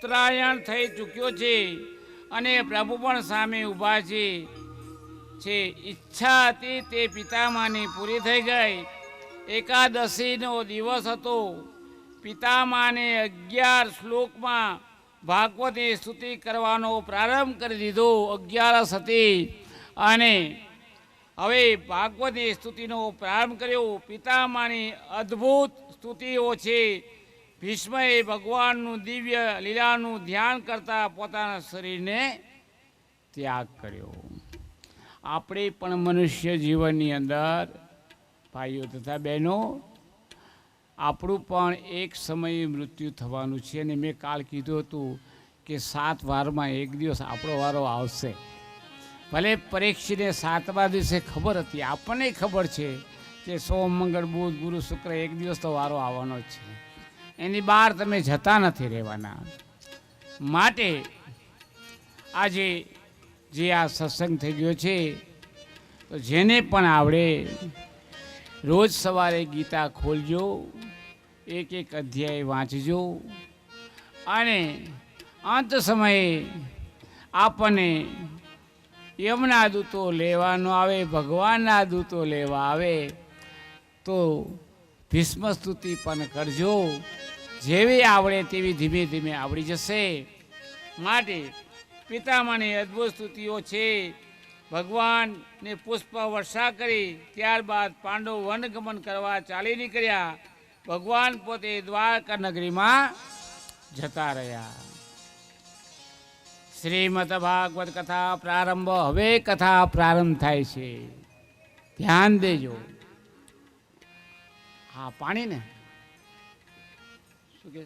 ઉત્તરાયણ થઈ ચૂક્યો છે અને પ્રભુ પણ સામે ઊભા છે. ઈચ્છા હતી તે પિતામાની પૂરી થઈ ગઈ. એકાદશીનો દિવસ હતો. પિતામાને 11 શ્લોકમાં ભાગવતની સ્તુતિ કરવાનો પ્રારંભ કરી દીધો. 11 હતી અને હવે ભાગવતની સ્તુતિનો પ્રારંભ કર્યો. પિતામાની અદ્ભુત સ્તુતિઓ છે. ભીષ્મએ ભગવાનનું દિવ્ય લીલાનું ધ્યાન કરતા પોતાના શરીરને ત્યાગ કર્યો. આપણે પણ મનુષ્ય જીવનની અંદર ભાઈઓ તથા બહેનો, આપણું પણ એક સમયે મૃત્યુ થવાનું છે. અને મેં કાલ કીધું હતું કે 7 વારમાં એક દિવસ આપણો વારો આવશે. ભલે પરીક્ષિતને 7મા દિવસે ખબર હતી, આપણને ખબર છે કે સોમ, મંગળ, બુધ, ગુરુ, શુક્ર એક દિવસ તો વારો આવવાનો જ છે. એની બહાર તમે જતા નથી રહેવાના. માટે આજે જે આ સત્સંગ થઈ ગયો છે, તો જેને પણ આવડે રોજ સવારે ગીતા ખોલજો, એક અધ્યાય વાંચજો અને અંત સમયે આપણને યમના દૂતો લેવાનો આવે, ભગવાનના દૂતો લેવા આવે તો ભીષ્મ સ્તુતિ પણ કરજો. જેવી આવડે તેવી ધીમે ધીમે આવડી જશે. માટે પિતામાની અદ્ભુત સ્તુતિઓ છે. ભગવાનને પુષ્પ વર્ષા કરી ત્યારબાદ પાંડવ વનગમન કરવા ચાલી નીકળ્યા. ભગવાન પોતે દ્વારકા નગરીમાં જતા રહ્યા. શ્રીમદ ભાગવત કથા પ્રારંભ. હવે કથા પ્રારંભ થાય છે. ધ્યાન દેજો. હા, પાણી ને શું કે?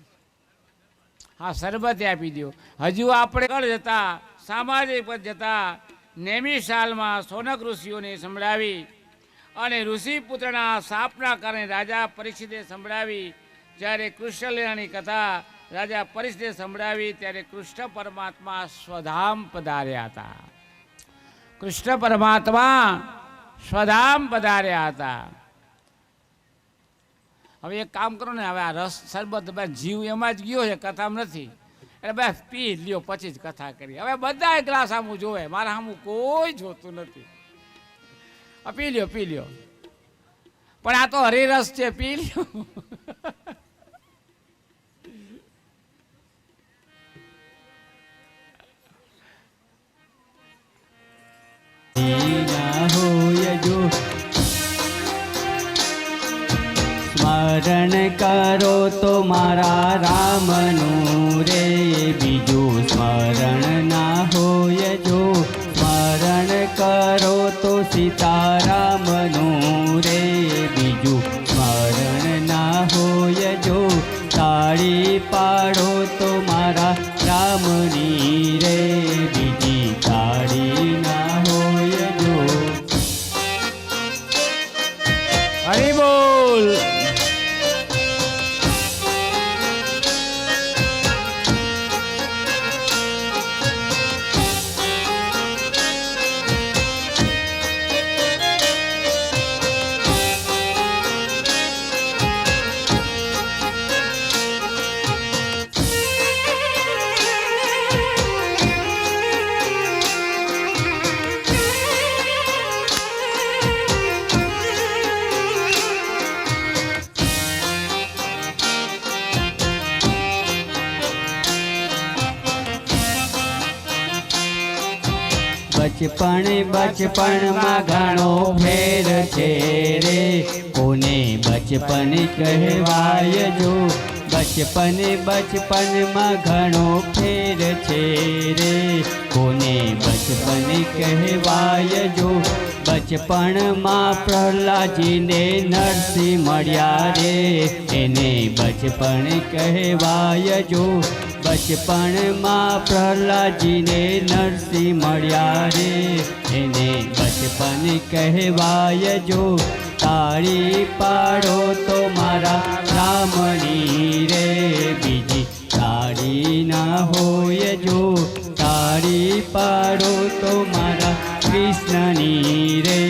હા, શરબત આપી દો. હજુ આપણે કળ જતા સામાજિક પર જતા નૈમિષાલમાં સોનક ઋષિઓને સંભળાવી અને ઋષિપુત્રના શાપના કારણે રાજા પરીક્ષિતે સંભળાવી. જ્યારે કૃષ્ણ લીલાની કથા રાજા પરીક્ષિતે સંભળાવી ત્યારે કૃષ્ણ પરમાત્મા સ્વધામ પધાર્યા હતા. કૃષ્ણ પરમાત્મા સ્વધામ પધાર્યા હતા. હવે એક કામ કરો ને, હવે આ રસ શરબત જીવ એમાં જ ગયો છે, કથામાં નથી. એટલે બસ પી લ્યો, પછી જ કથા કરી. હવે બધા ગ્લાસ સામું જોવે, મારા સામું કોઈ જોતું નથી. પી લ્યો, પી લ્યો. પણ આ તો હરિરસ છે, પી લ્યો. સ્મરણ કરો તો મારા રામનું રે, બીજું સ્મરણ ના હોય જો. સ્મરણ કરો તો સીતારામનું રે, બીજું સ્મરણ ના હોય જો. તાળી પાડો તો મારા રામની રે, બીજી તાળી ના હોય જો. હરિ બોલ. બચપણમાં ઘણો ફેર છે રે, કોને બચપન કહેવાય જો. બચપનમાં ઘણો ફેર છે રે, કોને બચપન કહેવાય જો. બચપણમાં પ્રહલાદજીને નરસિંહ મળ્યા રે, એને બચપન કહેવાય જો. બચપણમાં પ્રહલાદજીને નરસિંહ મળ્યા રે, એને બચપન કહેવાય જો. તાળી પાડો તો મારા રામની રે, બીજી તાળી ના હોય જો. તાળી પાડો તો મારા કૃષ્ણની રે,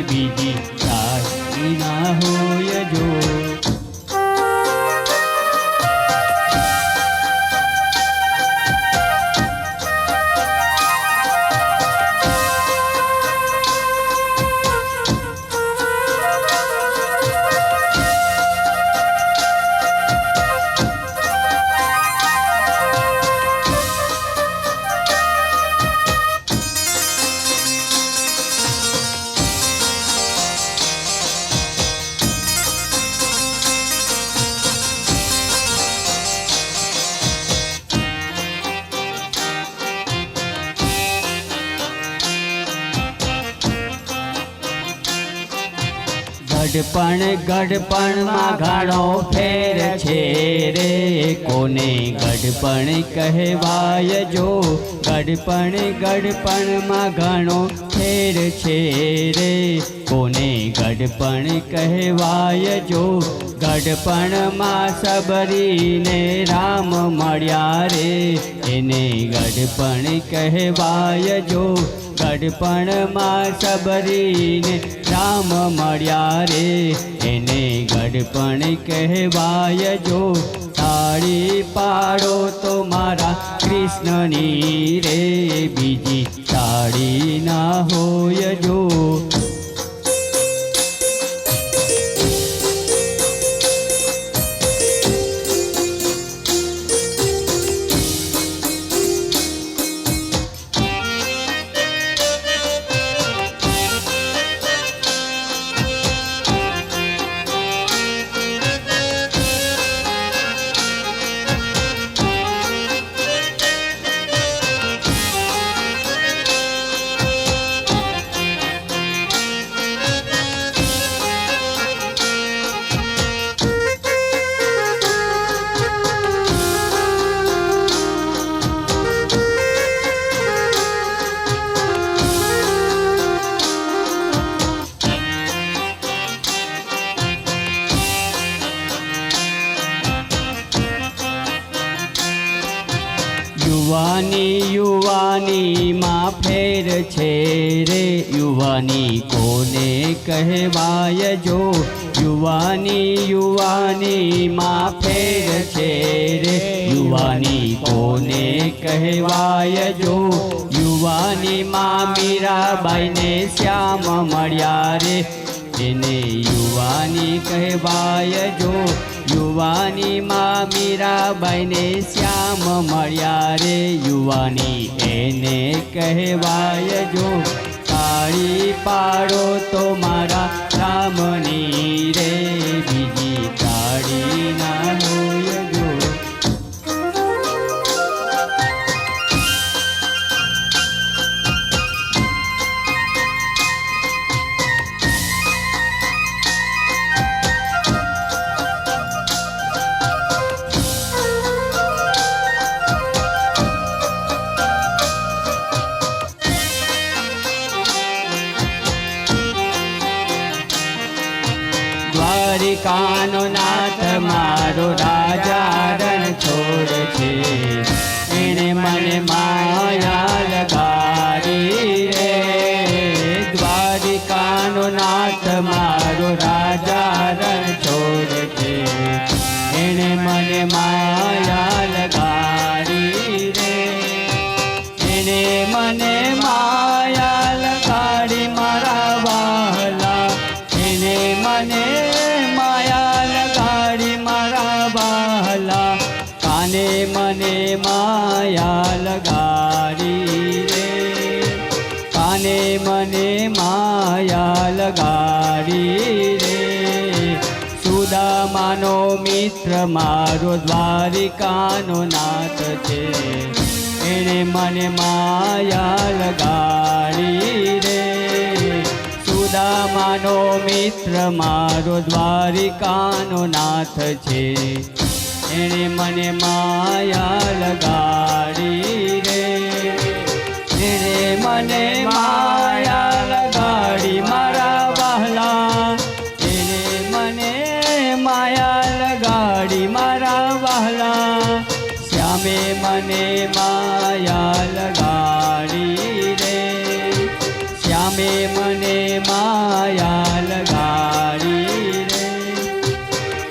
બીજી તાળી ના હોય જો. ગઢપણમાં ઘણો ફેર છે રે, કોને ગઢપણ કહેવાય જો, ગઢપણમાં ઘણો ફેર છે રે, કોને ગઢપણ કહેવાય જો, ગઢપણમાં સબરીને રામ મળ્યા રે, એને ગઢપણ કહેવાય જો, ગઢપણમાં સબરીને રામ મળ્યા રે, એને ગઢપણ કહેવાય જો, તાળી પાડો તો મારા કૃષ્ણની રે, બીજી તાળી ના હોય જો. યુવાનીમાં ફેર છે રે, યુવાની કોને કહેવાય જો, યુવાનીમાં ફેર છે રે, યુવાની કોને કહેવાય જો, યુવાનીમાં મીરાબાઈને શ્યામ મળ્યા રે, એને યુવાની કહેવાય જો, યુવાનીમાં મીરાબાઈને શ્યામ મળ્યા રે, યુવાની એને કહેવાય જો, તાળી પાડો તો મારા રામની રે, બીજી તાળી ના હોય જો. દ્વારિકાનો નાથ મારો રાજા રણ છોડ છે, એણે મને માયા લગાડી રે, દ્વારિકાનો નાથ મારો રાજા રણ છોડ છે, એણે મને માયા લગાડી રે, એણે મને માયા લગાડી મારા વહાલા, એને મને માયા લગાડી મારા વહાલા, કાને મને માયા લગાડી રે, કાને મને માયા લગાડી રે, સુદામાનો મિત્ર મારો દ્વારિકાનો નાથ છે, એણે મને માયા લગાડી રે, સુદામાનો મિત્ર મારો દ્વારિકાનો નાથ છે, એણે મને માયા લગાડી રે, એણે મને માયા લગાડી મારા વહાલા, એણે મને માયા લગાડી મારા વહાલા, શ્યામે મને માયા લગાડી રે, શ્યામે મને માયા લગાડી રે,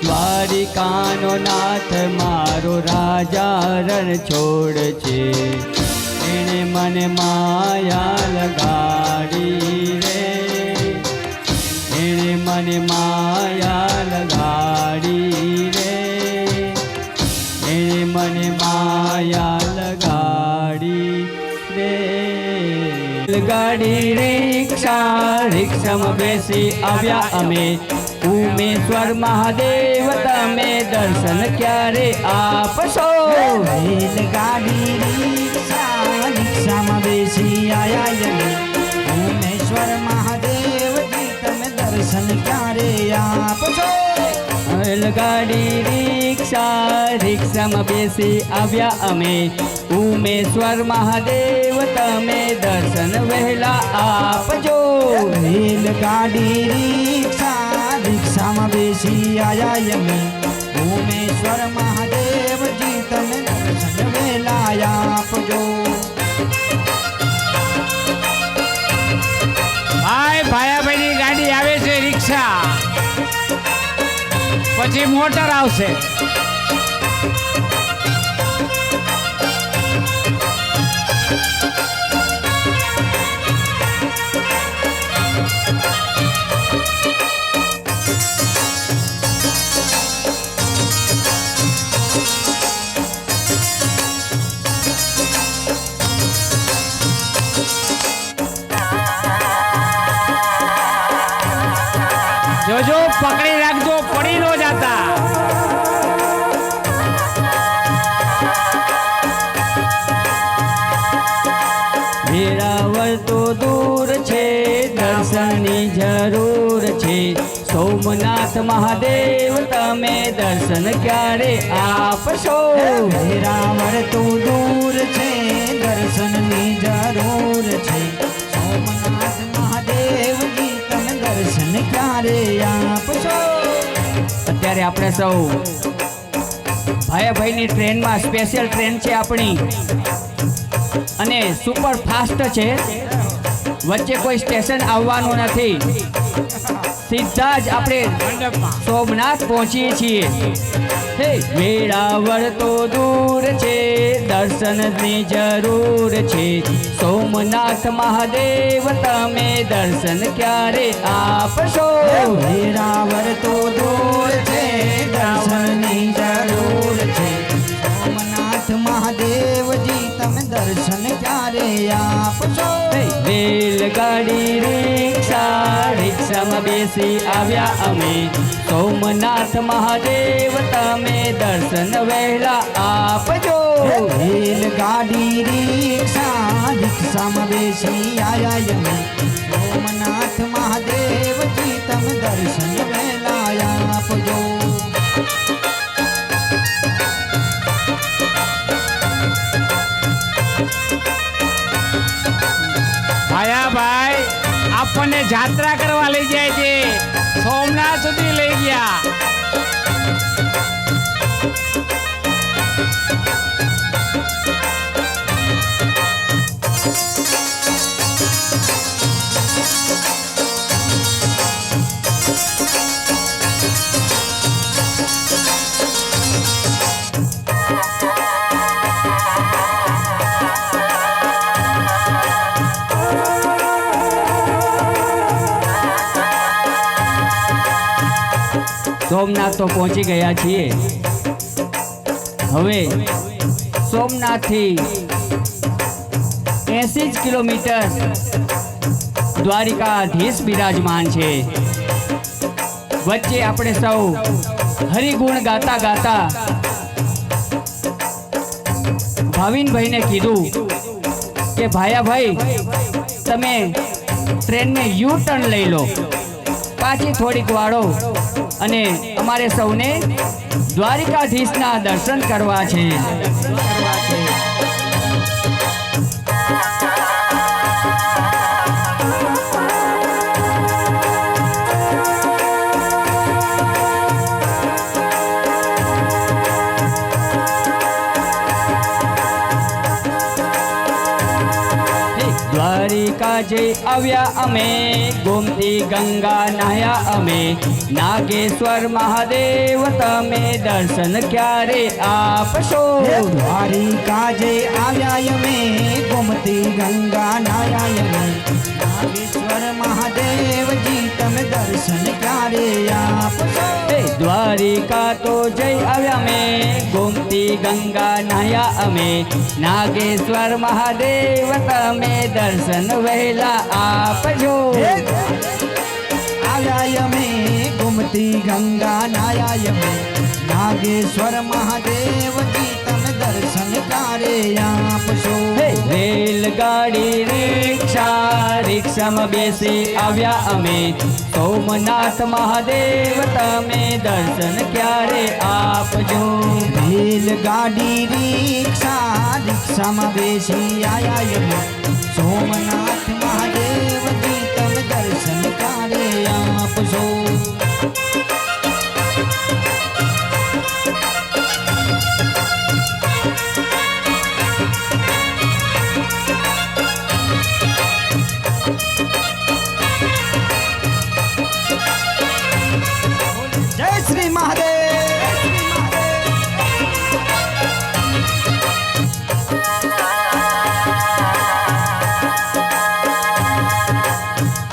દ્વારિકાનો નાથ મારો રાજા રણ છોડ છે, એણે મને માયા લગાડી રે, એણે મને માયા લગાડી રે, એણે મને માયા લગાડી રે. ગાડી રિક્ષામાં બેસી આવ્યા અમે, ઉમેશ્વર મહાદેવ તમે દર્શન ક્યારે આપશો? રેલગાડી રિક્ષામાં બેસી આયા અમે, ઉમેશ્વર મહાદેવજી તમે દર્શન ક્યારે રેલગાડી રિક્ષામાં બેસી આવ્યા અમે ઉમેશ્વર મહાદેવ તમે દર્શન વહેલા આપજો રેલગાડી રિક્ષામાં બેસી આયા અમે ઉમેશ્વર મહાદેવજી તમે દર્શન વહેલા આપજો ભાયાભાઈની ગાડી આવે છે રિક્ષા, પછી મોટર આવશે. જોજો પકડી રાખજો, પડી ન જાતા. વેરાવળ તો દૂર છે, દર્શનની જરૂર છે. સોમનાથ મહાદેવ તમે દર્શન ક્યારે આપશો વેરાવળ તો દૂર છે, દર્શનની જરૂર છે. સોમનાથ મહાદેવજી તમે દર્શન ક્યારે આપશો અત્યારે આપણે સૌ ભાયાભાઈની ટ્રેનમાં, સ્પેશિયલ ટ્રેન છે આપણી અને સુપર ફાસ્ટ છે. વચ્ચે કોઈ સ્ટેશન આવવાનું નથી, સીધા જ આપણે સોમનાથ પહોંચીએ છીએ. હે વેરાવળ તો દૂર છે, દર્શનની જરૂર છે. સોમનાથ મહાદેવ તમે દર્શન ક્યારે આપશો વેરાવળ તો દૂર છે, દર્શનની જરૂર છે. સોમનાથ મહાદેવજી તમે દર્શન ક્યારે આપશો રેલગાડી રિક્ષામાં બેસી આવ્યા અમે સોમનાથ મહાદેવ તમે દર્શન વહેલા આપજો રેલગાડી રિક્ષામાં બેસી આયા અમે સોમનાથ મહાદેવજી તમે દર્શન વહેલા આપજો ભાયાભાઈ આપણને જાત્રા કરવા લઈ જાય છે, સોમનાથ સુધી લઈ ગયા. સોમનાથ તો પહોંચી ગયા છીએ. હવે સોમનાથથી 80 જ કિલોમીટર દ્વારિકાધીશ બિરાજમાન છે. વચ્ચે આપણે સૌ હરિગુણ ગાતા ગાતા ભાવિનભાઈને કીધું કે ભાયાભાઈ તમે ટ્રેનને યુ ટર્ન લઈ લો, પાછી થોડીક વાળો અને અમારે સૌને દ્વારિકાધીશના દર્શન કરવા છે. દ્વારિકા જઈ આવ્યા અમે, ગોમતી ગંગા નાહ્યા અમે, નાગેશ્વર મહાદેવ તમે દર્શન ક્યારે આપશો દ્વારિકા જઈ આવ્યા અમે ગોમતી ગંગા નાહ્યા અમે નાગેશ્વર મહાદેવજી તમે દર્શન ક્યારે આપશો દ્વારિકા તો જઈ આવ્યા અમે, ગોમતી ગંગા નાહ્યા અમે, નાગેશ્વર મહાદેવ તમે દર્શન વહેલા આપજો આવ્યા અમે ગોમતી ગંગા નાહ્યા અમે નાગેશ્વર મહાદેવજી તમે દર્શન ક્યારે આપશો રેલગાડી રિક્ષા રિક્ષામાં બેસી આવ્યા અમે સોમનાથ મહાદેવ તમે દર્શન ક્યારે આપજો રેલગાડી રિક્ષામાં બેસી આયા અમે સોમનાથ મહાદેવજી તમે દર્શન ક્યારે આપશો જય શ્રી મહાદેવ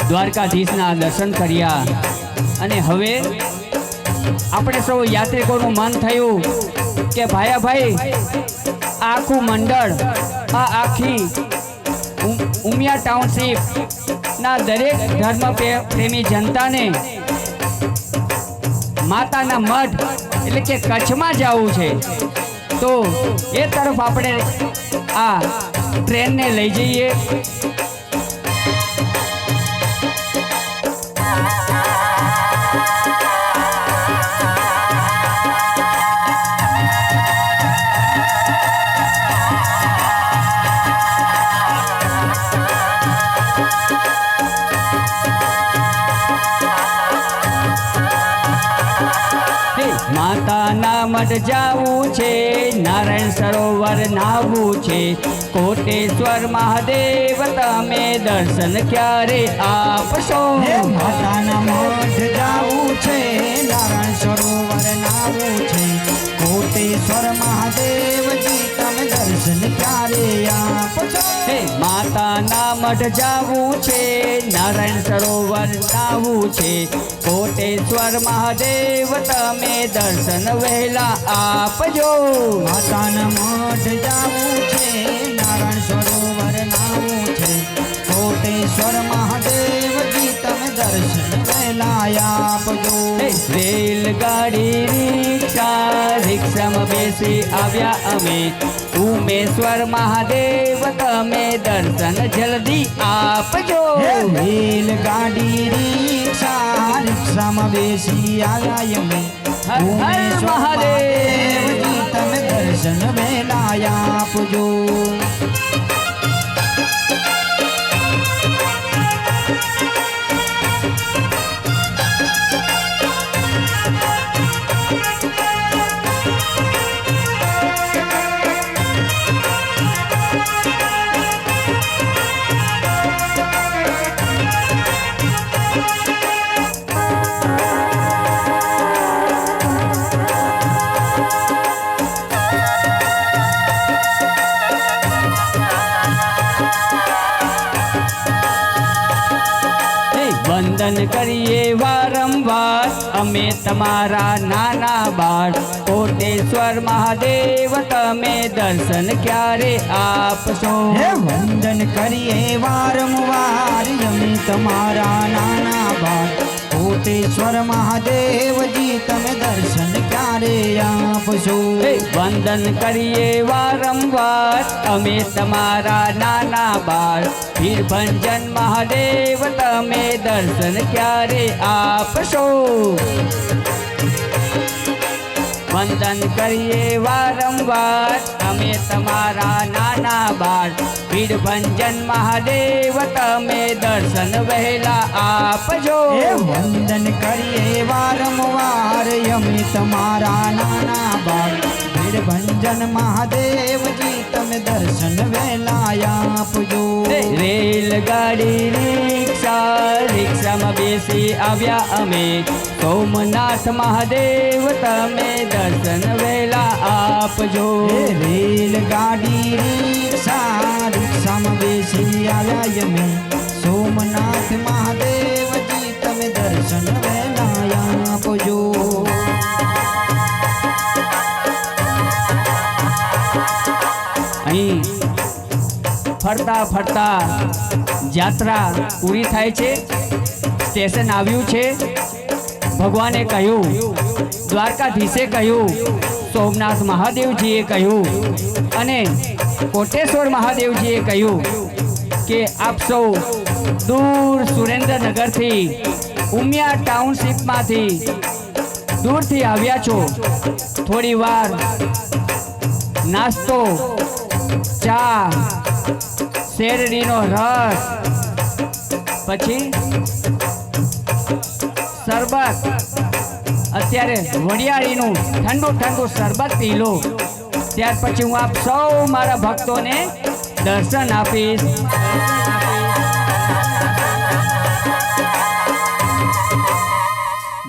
દ્વારકાધીશના દર્શન કર્યા અને હવે આપણે સૌ યાત્રિકોનું મન થયું કે ભાઈ આખું મંડળ આ આખી ઉમિયા ટાઉનશીપ ના દરેક ધર્મ પ્રેમી જનતાને માતાના મઢ એટલે કે કચ્છમાં જવું છે તો એ તરફ આપણે આ ટ્રેનને લઈ જઈએ માતાના મઢ જાવું છે નારાયણ સરોવર નાહવું છે કોટેશ્વર મહાદેવ તમે દર્શન ક્યારે આપશો માતાના મઢ જાવું છે નારાયણ સરોવર નાહવું છે કોટેશ્વર મહાદેવજી તમે દર્શન ક્યારે આપશો માતાના મઢ જાવું છે નારાયણ સરોવર નાહવું છે કોટેશ્વર મહાદેવ તમે દર્શન વહેલા આપજો માતાના મઢ જાવું છે નારાયણ સરોવર નાહવું છે કોટેશ્વર મહાદેવજી તમે દર્શન વહેલા આપજો રેલગાડી રિક્ષામાં બેસી આવ્યા અમે ઉમેશ્વર મહાદેવ તમે દર્શન જલ્દી આપજો રેલગાડી રિક્ષામાં બેસી આવ્યા અમે ઉમેશ્વર મહાદેવજી તમે દર્શન વહેલા આપજો વંદન કરીએ વારંવાર અમે તમારા નાના બાળ કોટેશ્વર મહાદેવ તમે દર્શન ક્યારે આપશો વંદન કરીએ વારંવાર અમે તમારા નાના બાળ કોટેશ્વર મહાદેવજી તમે દર્શન ક્યારે આપશો વંદન કરીએ વારંવાર અમે તમારા નાના બાળ ભીરભંજન મહાદેવ તમે દર્શન ક્યારે આપશો વંદન કરીએ વારંવાર અમે તમારા નાના બાળ ભીરભંજન મહાદેવ તમે દર્શન વહેલા આપજો વંદન કરીએ વારંવાર અમે તમારા નાના બાળ ભીરભંજન મહાદેવજી તમે દર્શન વહેલા આપજો રેલગાડી રિક્ષામાં બેસી આવ્યા અમે સોમનાથ મહાદેવ તમે દર્શન વહેલા આપજો રેલગાડી રિક્ષામાં બેસી આવ્યા અમે સોમનાથ મહાદેવજી તમે દર્શન વહેલા આપજો અહીં ફરતા ફરતા યાત્રા પૂરી થાય છે સ્ટેશન આવ્યું છે ભગવાને કહ્યું દ્વારકાધીશે કહ્યું સોમનાથ મહાદેવજીએ કહ્યું અને કોટેશ્વર મહાદેવજીએ કહ્યું કે આપ સૌ દૂર સુરેન્દ્રનગરથી ઉમિયા ટાઉનશીપમાંથી દૂરથી આવ્યા છો. થોડી વાર નાસ્તો, ચા, શેરડીનો રસ, પછી શરબત, અત્યારે વડિયાળીનું ઠંડુ ઠંડુ શરબત પી લો. ત્યાર પછી હું આપ સૌ મારા ભક્તોને દર્શન આપીશ.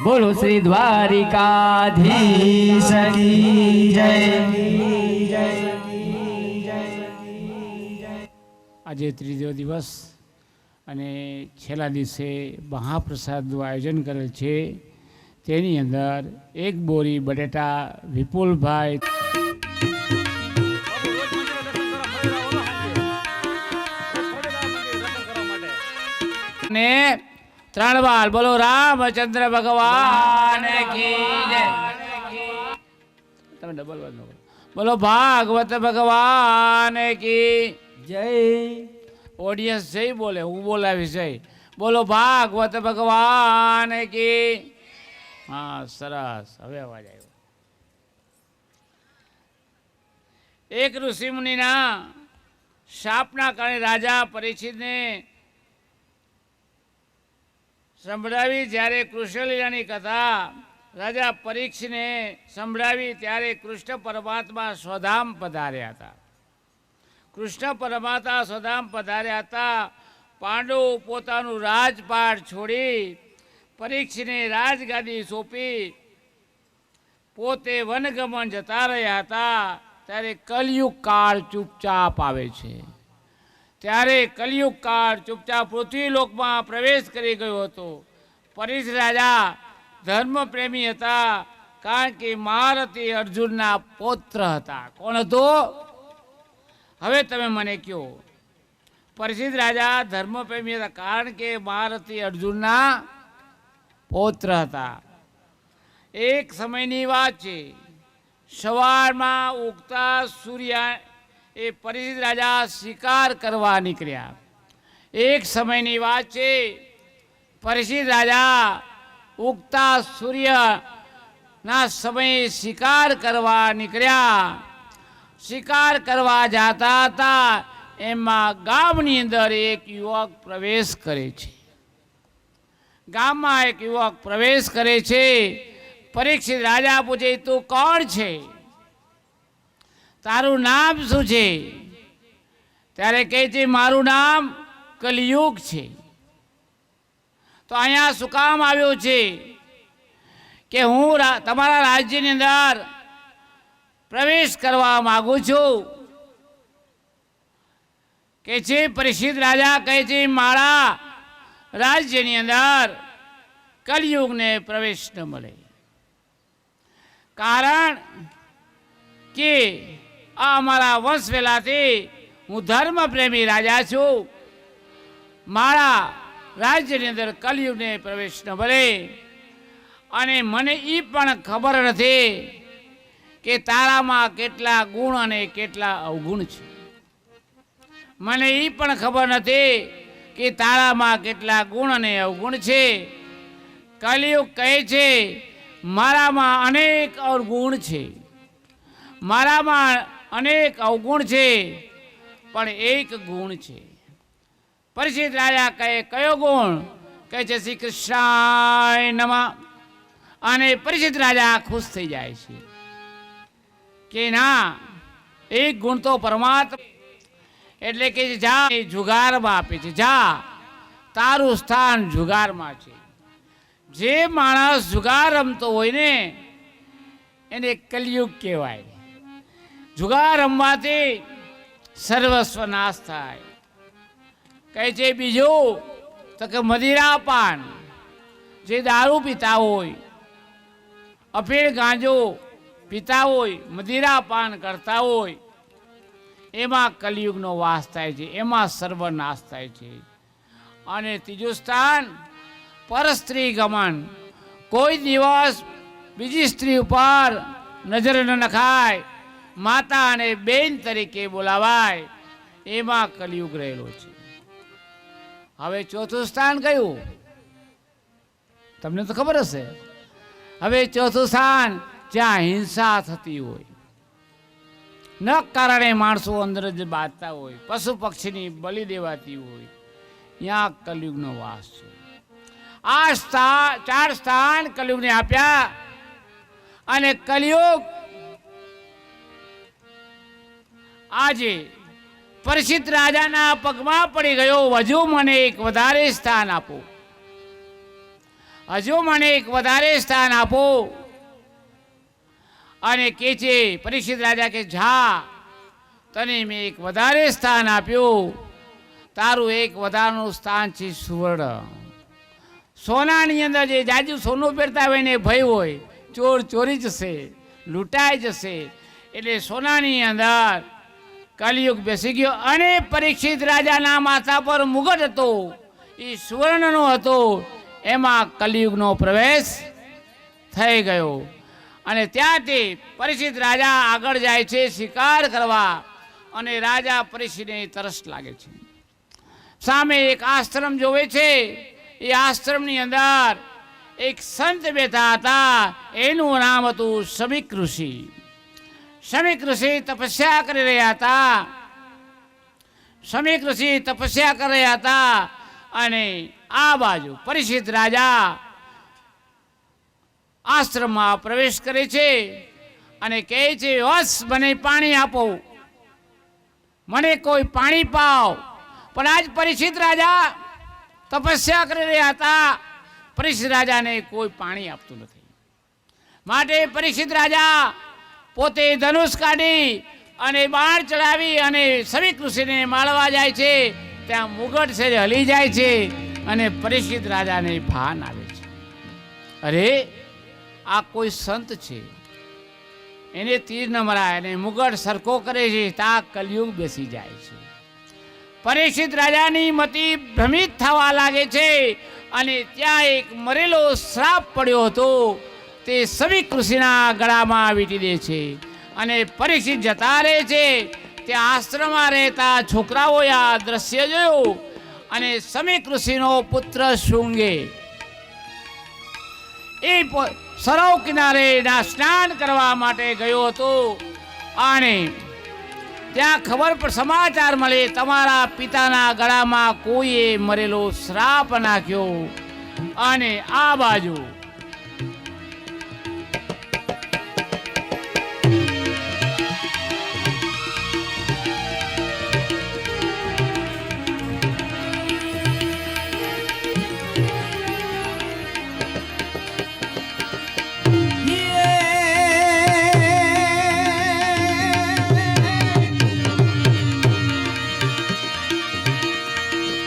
બોલો શ્રી દ્વારિકાધીશ કી જય. આજે ત્રીજો દિવસ અને છેલ્લા દિવસે મહાપ્રસાદનું આયોજન કરેલ છે. તેની અંદર એક બોરી બટેટા વિપુલભાઈ ને 3 વાર બોલો રામચંદ્ર ભગવાન કી જય. તમે ડબલ વાર બોલો ભાગવત ભગવાન કી જય. ઓડિયન્સ જય બોલે, હું બોલાવીશ જય. બોલો ભાગવત ભગવાન કી. હા, સરસ. હવે અવાજ આવ્યો. એક ઋષિ મુનિના શાપના કારણે રાજા પરીક્ષિતને સંભળાવી. જ્યારે કૃષ્ણલીલાની કથા રાજા પરીક્ષિતને સંભળાવી ત્યારે કૃષ્ણ પરમાત્મા સ્વધામ પધાર્યા હતા. કૃષ્ણ પરમાત્મા સ્વધામ પધાર્યા હતા. પાંડવો પોતાનું રાજપાટ છોડી પરીક્ષિતને રાજગાદી સોંપી પોતે વનગમન જતા રહ્યા હતા. ત્યારે કલયુગ કાળ ચૂપચાપ આવે છે. ત્યારે કલયુગ કાળ ચૂપચાપ પૃથ્વીલોકમાં પ્રવેશ કરી ગયો હતો. પરીક્ષિત રાજા ધર્મપ્રેમી હતા, કારણ કે મહારથી અર્જુનના પૌત્ર હતા. કોણ હતો? હવે તમે મને કહો. પરીક્ષિત રાજા ધર્મપ્રેમી હતા કારણ કે મહારથી અર્જુનના પૌત્ર હતા. એક સમયની વાત છે. સવારમાં ઉગતા સૂર્ય એ પરીક્ષિત રાજા શિકાર કરવા નીકળ્યા. એક સમયની વાત છે. પરીક્ષિત રાજા ઉગતા સૂર્યના સમયે શિકાર કરવા નીકળ્યા. શિકાર કરવા જતા હતા એમાં ગામની અંદર એક યુવક પ્રવેશ કરે છે. ગામમાં એક યુવક પ્રવેશ કરે છે. પરીક્ષિત રાજા પૂછે, તું કોણ છે? તારું નામ શું છે? ત્યારે કહે છે, મારું નામ કલયુગ છે. તો અહીંયા શું કામ આવ્યો છે? કે હું તમારા રાજ્યની અંદર પ્રવેશ કરવા માંગુ છું. કે છે પરીક્ષિત રાજા કહે છે, મારા રાજ્યની અંદર કલયુગને પ્રવેશ ન મળે. કારણ કે આ અમારા વંશ પહેલાથી હું ધર્મપ્રેમી રાજા છું. મારા રાજ્યની અંદર કલયુગને પ્રવેશ ન મળે. અને મને એ પણ ખબર નથી કે તારામાં કેટલા ગુણ અને કેટલા અવગુણ છે. મને એ પણ ખબર નથી કે તારામાં કેટલા ગુણ અને અવગુણ છે. કલયુગ કહે છે મારામાં અનેક અવગુણ છે, મારામાં અનેક અવગુણ છે, પણ એક ગુણ છે. પરીક્ષિત રાજા કહે, કયો ગુણ? કહે છે શ્રી કૃષ્ણાય નમઃ. અને પરીક્ષિત રાજા ખુશ થઈ જાય છે કે ના, એક ગુણ તો પરમાત્મા. એટલે કે જા જુગારમાં આપે છે, જા તારું સ્થાન જુગારમાં છે. જે માણસ જુગાર રમતો હોય ને એને કલયુગ કહેવાય. જુગાર રમવાથી સર્વસ્વ નાશ થાય. કહે છે બીજું તો કે મદિરાપાન, જે દારૂ પીતા હોય, અફીણ ગાંજો પીતા હોય, મદિરાપાન કરતા હોય, એમાં કલયુગનો વાસ થાય છે, એમાં સર્વનાશ થાય છે. અને ત્રીજું સ્થાન પરસ્ત્રી ગમન. કોઈ દિવસ બીજી સ્ત્રી ઉપર નજર ન નખાય, માતા અને બેન તરીકે બોલાવાય, એમાં કલયુગ રહેલો છે. હવે ચોથું સ્થાન કયું? તમને તો ખબર હશે. હવે ચોથું સ્થાન જ્યાં હિંસા થતી હોય, ન કારણે માણસો અંદર જ બાંધતા હોય, પશુ પક્ષીની બલિ દેવાતી હોય, ત્યાં કલયુગનો વાસ છે. આ 4 સ્થાન કલયુગને આપ્યા અને કલયુગ આજે પરીક્ષિત રાજાના પગમાં પડી ગયો. હજુ મને એક વધારે સ્થાન આપો, હજુ મને એક વધારે સ્થાન આપો. અને કે છે પરીક્ષિત રાજા કે જા, તને મેં એક વધારે સ્થાન આપ્યું. તારું એક વધારાનું સ્થાન છે સુવર્ણ. સોનાની અંદર જે જાજુ સોનું પહેરતા હોય ને ભય હોય, ચોર ચોરી જશે, લૂંટાઈ જશે. એટલે સોનાની અંદર કલયુગ બેસી ગયો અને પરીક્ષિત રાજાના માથા પર મુગટ હતો, એ સુવર્ણનો હતો. એમાં કલયુગનો પ્રવેશ થઈ ગયો. અને ત્યાંથી પરીક્ષિત રાજા આગળ જાય છે શિકાર કરવા. અને રાજા પરીક્ષિતને તરસ લાગે છે. સામે એક આશ્રમ જોવે છે. એ આશ્રમની અંદર એક સંત બેઠા હતા. એનું નામ હતું શમીક ઋષિ. શમીક ઋષિ તપસ્યા કરી રહ્યા હતા. શમીક ઋષિ તપસ્યા કરી રહ્યા હતા. અને આ બાજુ પરીક્ષિત રાજા આશ્રમમાં પ્રવેશ કરે છે અને કહે છે, વત્સ મને પાણી આપો, મને કોઈ પાણી પાવ. પણ આજ પરીક્ષિત રાજા તપસ્યા કરી રહ્યા હતા. પરીક્ષિત રાજાને કોઈ પાણી આપતું નથી. માટે પરીક્ષિત રાજા પોતે ધનુષ કાઢી અને બાણ ચડાવી અને શમીક ઋષિને મારવા જાય છે. ત્યાં મુગટ છે હલી જાય છે અને પરીક્ષિત રાજાને ભાન આવે છે, અરે આ કોઈ સંત છે, એને તીર ન મરાય અને મુગટ સરખો કરે છે. ત્યાં કલયુગ બેસી જાય છે. પરીક્ષિત રાજાની મતિ ભ્રમિત થવા લાગે છે અને ત્યાં એક મરેલો શ્રાપ પડ્યો હતો, તે શમીક ઋષિના ગળામાં વીંટી દે છે અને પરીક્ષિત જતા રહે છે. ત્યાં આશ્રમમાં રહેતા છોકરાઓએ આ દ્રશ્ય જોયું અને શમીક ઋષિનો પુત્ર શૃંગે એ સરોવર કિનારે સ્નાન કરવા માટે ગયો હતો. અને ત્યાં ખબર પર સમાચાર મળે, તમારા પિતાના ગળામાં કોઈએ મરેલો શ્રાપ નાખ્યો. અને આ બાજુ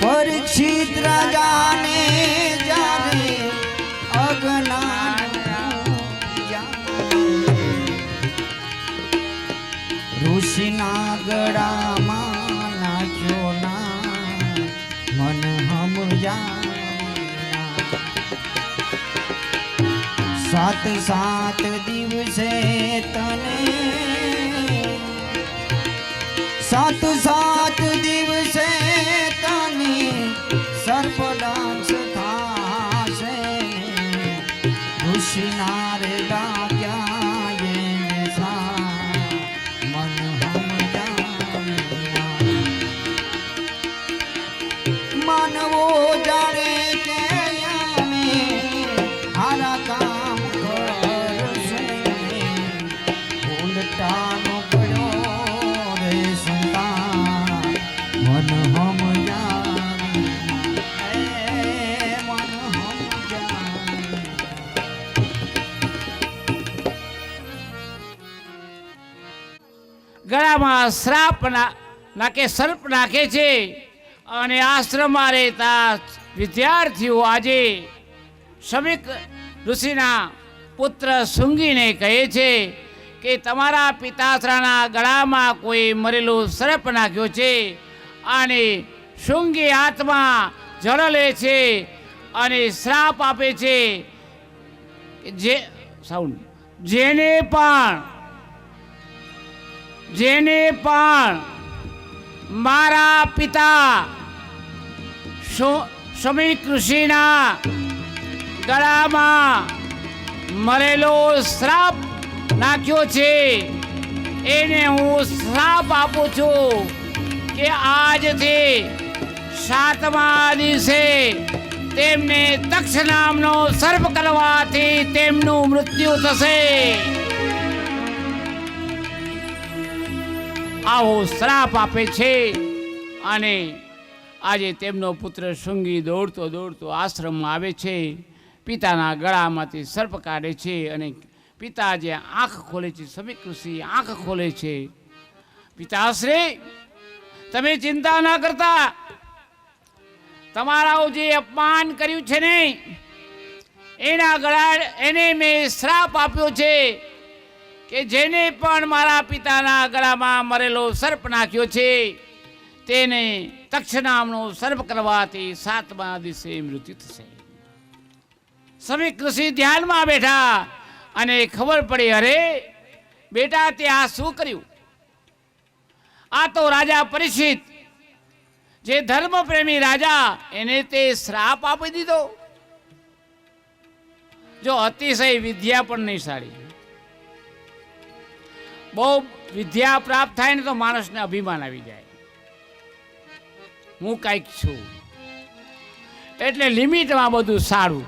પરીક્ષિત રાજાને જાણે અજ્ઞાન ઋષિના ગળામાં નાખ્યો ના મન સમજાય. 7 દિવસે તને 7 દિવસે તને સર્પડાંસ થાશે. ઋષિના રે લાગ્યા એને સા મન સમજાવ્યા. માનવો જાણે કે અમે હારા કામ કરશે, ઉલટાનો પડ્યો રે સંતાન મન ગળામાં શ્રાપ નાખે સર્પ નાખે છે. અને આશ્રમમાં રહેતા વિદ્યાર્થીઓ આજે શમીક ઋષિના પુત્ર શૃંગીને કહે છે કે તમારા પિતાશ્રાના ગળામાં કોઈ મરેલો સર્પ નાખ્યો છે. અને શૃંગી હાથમાં જળ લે છે અને શ્રાપ આપે છે, જેને પણ મારા પિતા સમીક ઋષિના ગળામાં મરેલો શ્રાપ નાખ્યો છે. એને હું શ્રાપ આપું છું કે આજથી 7મા દિવસે તેમને તક્ષ નામનો સર્પ કરવાથી તેમનું મૃત્યુ થશે. આવો શ્રાપ આપે છે. અને આજે તેમનો પુત્ર શૃંગી દોડતો દોડતો આશ્રમમાં આવે છે. પિતાના ગળામાંથી સર્પ કાઢે છે અને પિતા જે આંખ ખોલે છે, સમીક ઋષિ આંખ ખોલે છે. પિતાશ્રી, તમે ચિંતા ના કરતા. તમારા જે અપમાન કર્યું છે ને એને મેં શ્રાપ આપ્યો છે કે જેને પણ મારા પિતાના ગળામાં મરેલો સર્પ નાખ્યો છે તેને તક્ષ નામનો સર્પ કરવાથી 7મા દિવસે મૃત્યુ થશે. સમીક ઋષિ ધ્યાનમાં બેઠા અને ખબર પડી, અરે બેટા, તે આ શું કર્યું? આ તો રાજા પરીક્ષિત, જે ધર્મપ્રેમી રાજા, એને તે શ્રાપ આપી દીધો. જો અતિશય વિદ્યા પણ નહીં સારી. બહુ વિદ્યા પ્રાપ્ત થાય ને તો માણસને અભિમાન આવી જાય, હું કાંઈક છું. એટલે લિમિટમાં બધું સારું.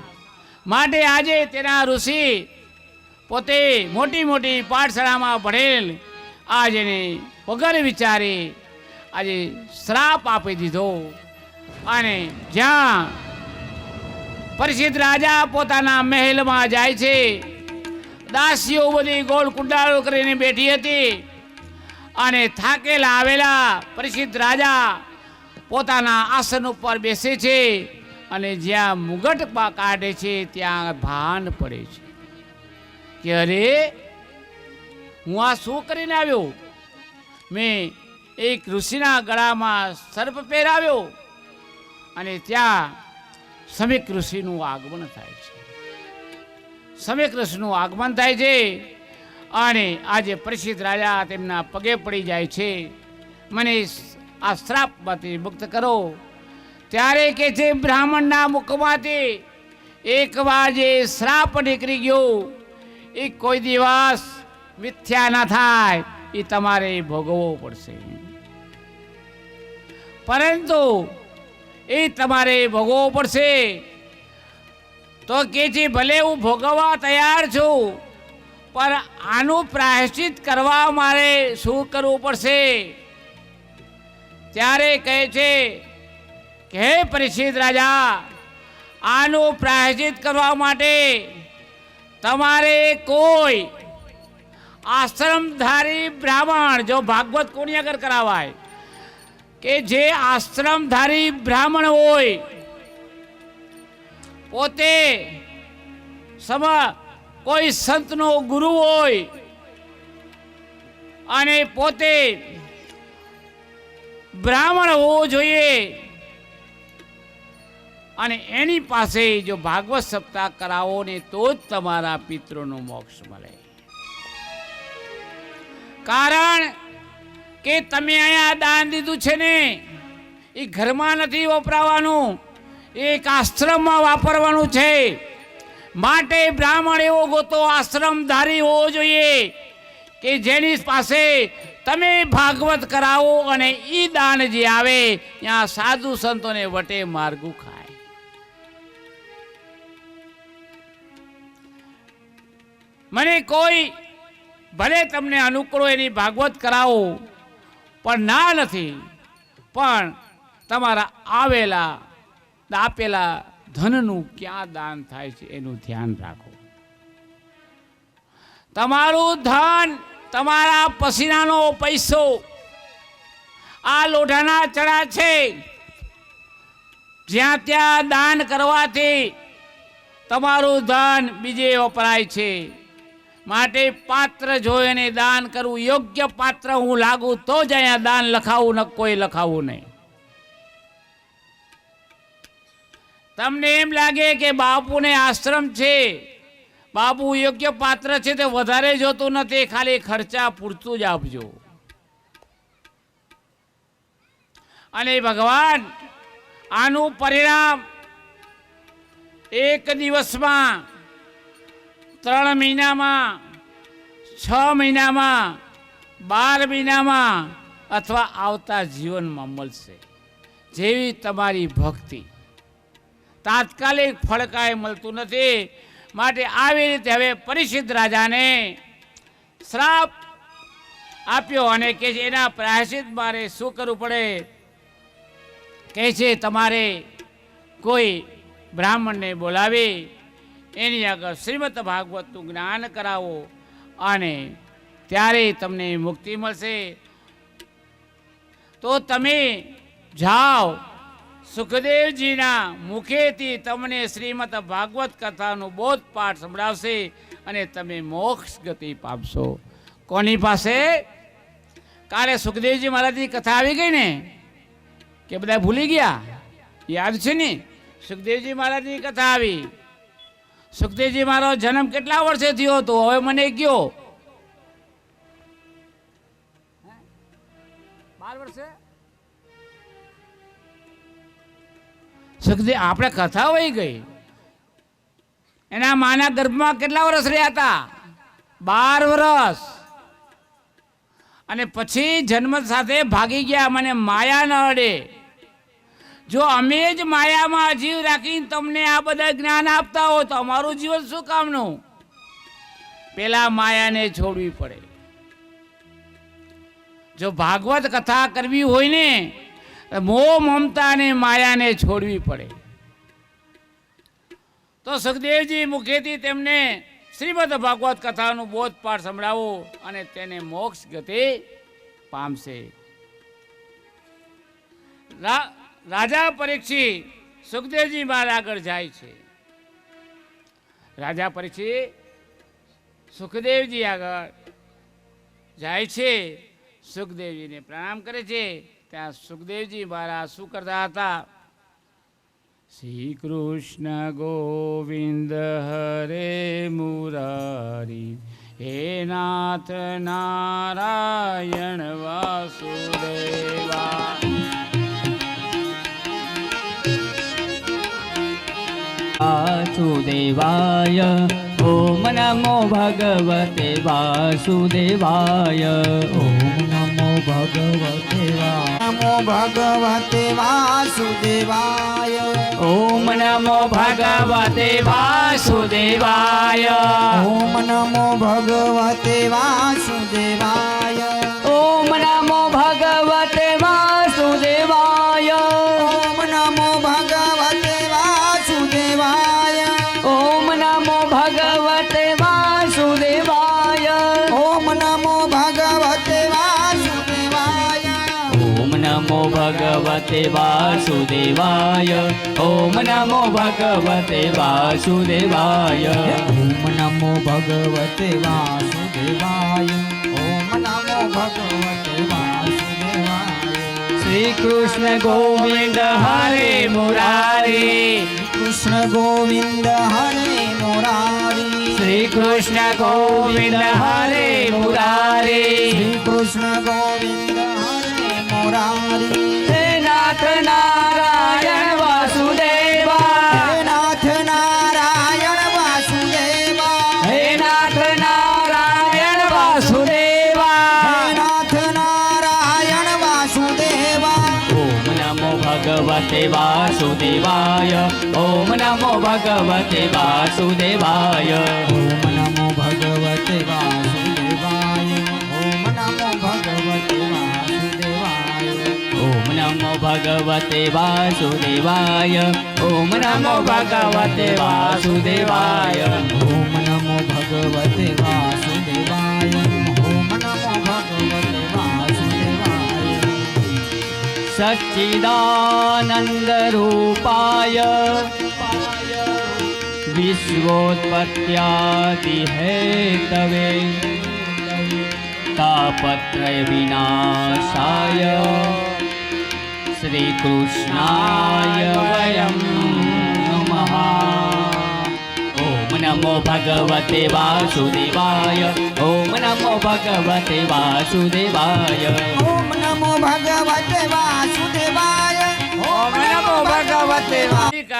માટે આજે તેના ઋષિ પોતે મોટી મોટી પાઠશાળામાં ભણેલ આજ એને વગર વિચારે આજે શ્રાપ આપી દીધો. અને જ્યાં પરિચિત રાજા પોતાના મહેલમાં જાય છે, દાસીઓ બધી ગોળ કુંડાળો કરીને બેઠી હતી. અને થાકેલા આવેલા પરિચિત રાજા પોતાના આસન ઉપર બેસે છે અને જ્યાં મુગટ કાઢે છે ત્યાં ભાન પડે છે કે અરે, હું આ શું કરીને આવ્યો? મેં એક ઋષિના ગળામાં સર્પ પહેરાવ્યો. અને ત્યાં સમીક ઋષિનું આગમન થાય છે. સમીક ઋષિનું આગમન થાય છે અને આજે પરિચિત રાજા તેમના પગે પડી જાય છે, મને આ શ્રાપમાંથી મુક્ત કરો. ત્યારે કે છે, બ્રાહ્મણના મુખમાંથી એકવાર જે શ્રાપ નીકળી ગયો એ કોઈ દિવસ મિથ્યા ના થાય, એ તમારે ભોગવવો પડશે. પરંતુ એ તમારે ભોગવવો પડશે. તો કે છે, ભલે હું ભોગવવા તૈયાર છું, પણ આનું પ્રાયશ્ચિત કરવા મારે શું કરવું પડશે? ત્યારે કહે છે કે હે પરિચિત રાજા, આનું પ્રાયશ્ચિત કરવા માટે તમારે કોઈ આશ્રમધારી બ્રાહ્મણ, જો ભાગવત કોની આગળ કરાવાય કે જે આશ્રમધારી બ્રાહ્મણ હોય, પોતે કોઈ સંતનો ગુરુ હોય અને પોતે બ્રાહ્મણ હોવો જોઈએ. અને એની પાસે જો ભાગવત સપ્તાહ કરાવો ને તો જ તમારા પિતૃનો મોક્ષ મળે. કારણ કે તમે અહીંયા દાન દીધું છે ને, એ ઘરમાં નથી વપરાવાનું, એક આશ્રમમાં વાપરવાનું છે. માટે બ્રાહ્મણ એવો ગોતો, આશ્રમધારી હોવો જોઈએ કે જેની પાસે તમે ભાગવત કરાવો અને એ દાન જે આવે ત્યાં સાધુ સંતોને વટે માર્ગું ખાય. મને કોઈ ભલે તમને અનુકૂળ એની ભાગવત કરાવો, પણ ના નથી, પણ તમારા આપેલા ધનનું ક્યાં દાન થાય છે એનું ધ્યાન રાખો. તમારું ધન, તમારા પસીનાનો પૈસો આ લોઢાના ચડા છે, જ્યાં ત્યાં દાન કરવાથી તમારું ધન બીજે વપરાય છે. માટે પાત્ર જોઈને દાન કરવું. યોગ્ય પાત્ર હું લાગુ તો જ અહીંયા દાન લખાવું, ન કોઈ લખાવું નહીં. તમને એમ લાગે કે બાપુને આશ્રમ છે, બાપુ યોગ્ય પાત્ર છે, તે વધારે જોતું નથી, ખાલી ખર્ચા પૂરતું જ આપજો. અને ભગવાન આનું પરિણામ 1 દિવસમાં, 3 મહિનામાં, 6 મહિનામાં, 12 મહિનામાં અથવા આવતા જીવનમાં મળશે. જેવી તમારી ભક્તિ. તાત્કાલિક ફળ કાંઈ મળતું નથી. માટે આવી રીતે હવે પરિષદ રાજાને શ્રાપ આપ્યો અને કે છે એના પ્રાયશ્ચિત મારે શું કરવું પડે? કહે છે તમારે કોઈ બ્રાહ્મણને બોલાવી એની આગળ શ્રીમદ ભાગવતનું જ્ઞાન કરાવો અને ત્યારે તમને મુક્તિ મળશે. તો તમે જાઓ, સુખદેવજીના મુખેથી તમને શ્રીમદ ભાગવત કથાનું બોધપાઠ સંભળાવશે અને તમે મોક્ષ ગતિ પામશો. કોની પાસે? કાલે સુખદેવજી મહારાજની કથા આવી ગઈ ને, કે બધા ભૂલી ગયા? યાદ છે ને? સુખદેવજી મહારાજની કથા આવી. સુખદેવજી મારો જન્મ કેટલા વર્ષે થયો હતો? હવે મને કયો. 12 વર્ષે? સુખદેવ આપણે કથા વહી ગઈ. એના માના ગર્ભમાં કેટલા વર્ષ રહ્યા હતા? 12 વર્ષ. અને પછી જન્મ સાથે ભાગી ગયા. મને માયા ન અડે. જો અમે જ માયામાં જીવ રાખીને તમને આ બધા જ્ઞાન આપતા હો તો અમારું જીવન શું કામનું? પેલા માયાને છોડવી પડે. જો ભાગવત કથા કરવી હોય ને, મોહ મમતા અને માયાને છોડવી પડે. તો સુખદેવજી મુખેથી તેમને શ્રીમદ ભાગવત કથાનું બોધપાઠ સંભળાવો અને તેને મોક્ષ ગતિ પામશે. રાજા પરીક્ષિત સુખદેવજી મારા આગળ જાય છે. રાજા પરીક્ષિત સુખદેવજી આગળ જાય છે, સુખદેવજીને પ્રણામ કરે છે. ત્યાં સુખદેવજી મારા શું કરતા હતા? શ્રી કૃષ્ણ ગોવિંદ હરે મુરારી, હે નાથ નારાયણ વાસુદેવા. વાસુદેવાય ઓમ નમો ભગવતે વાસુદેવાય. ઓમ નમો ભગવતે વાસુદેવાય. ઓમ નમો ભગવતે વાસુદેવાય. ઓમ નમો ભગવતે વાસુદેવાય. ઓમ નમો ભગવતે વાસુદેવાય. ઓમ નમો ભગવતે વાસુદેવાય. ઓમ નમો ભગવતે વાસુદેવાય. ઓમ નમો ભગવતે વાસુદેવાય. ઓમ નમો ભગવતે વાસુદેવાય. ઓમ નમો ભગવતે વાસુદેવાય. ઓમ નમો ભગવતે વાસુદેવાય. ઓમ નમો ભગવતે વાસુદેવાય. શ્રી કૃષ્ણ ગોવિંદ હરે મુરારી. કૃષ્ણ ગોવિંદ હરે મુરારી. શ્રી કૃષ્ણ ગોવિંદ હરે મુરારી. શ્રી કૃષ્ણ ગોવિંદ હરે મુરારી. હે નાથ નારાયણ વાસુદેવા. હે નાથ નારાયણ વાસુદેવા. હે નાથ નારાયણ વાસુદેવા. હે નાથ નારાયણ વાસુદેવા. ઓમ નમો ભગવતે વાસુદેવાય. ઓમ નમો ભગવતે વાસુદેવાય. ઓમ નમો ભગવતે વાસુદેવાય. ઓમ નમો ભગવતે વાસુદેવાય. ઓમ નમો ભગવતે વાસુદેવાય. ઓમ નમો ભગવતે વાસુદેવાય. ઓમ નમો ભગવતે વાસુદેવાય. ઓમ નમો ભગવતે વાસુદેવાય. સચ્ચિદાનંદ રૂપાય વિશ્વોત્પત્યાદિ હેતવે તાપત્રય વિનાશાય શ્રી કૃષ્ણાય વયમ નમઃ. ઓમ નમો ભગવતે વાસુદેવાય. ઓમ નમો ભગવતે વાસુદેવાય. ઓમ નમો ભગવતે વાસુદેવાય. ઓમ નમો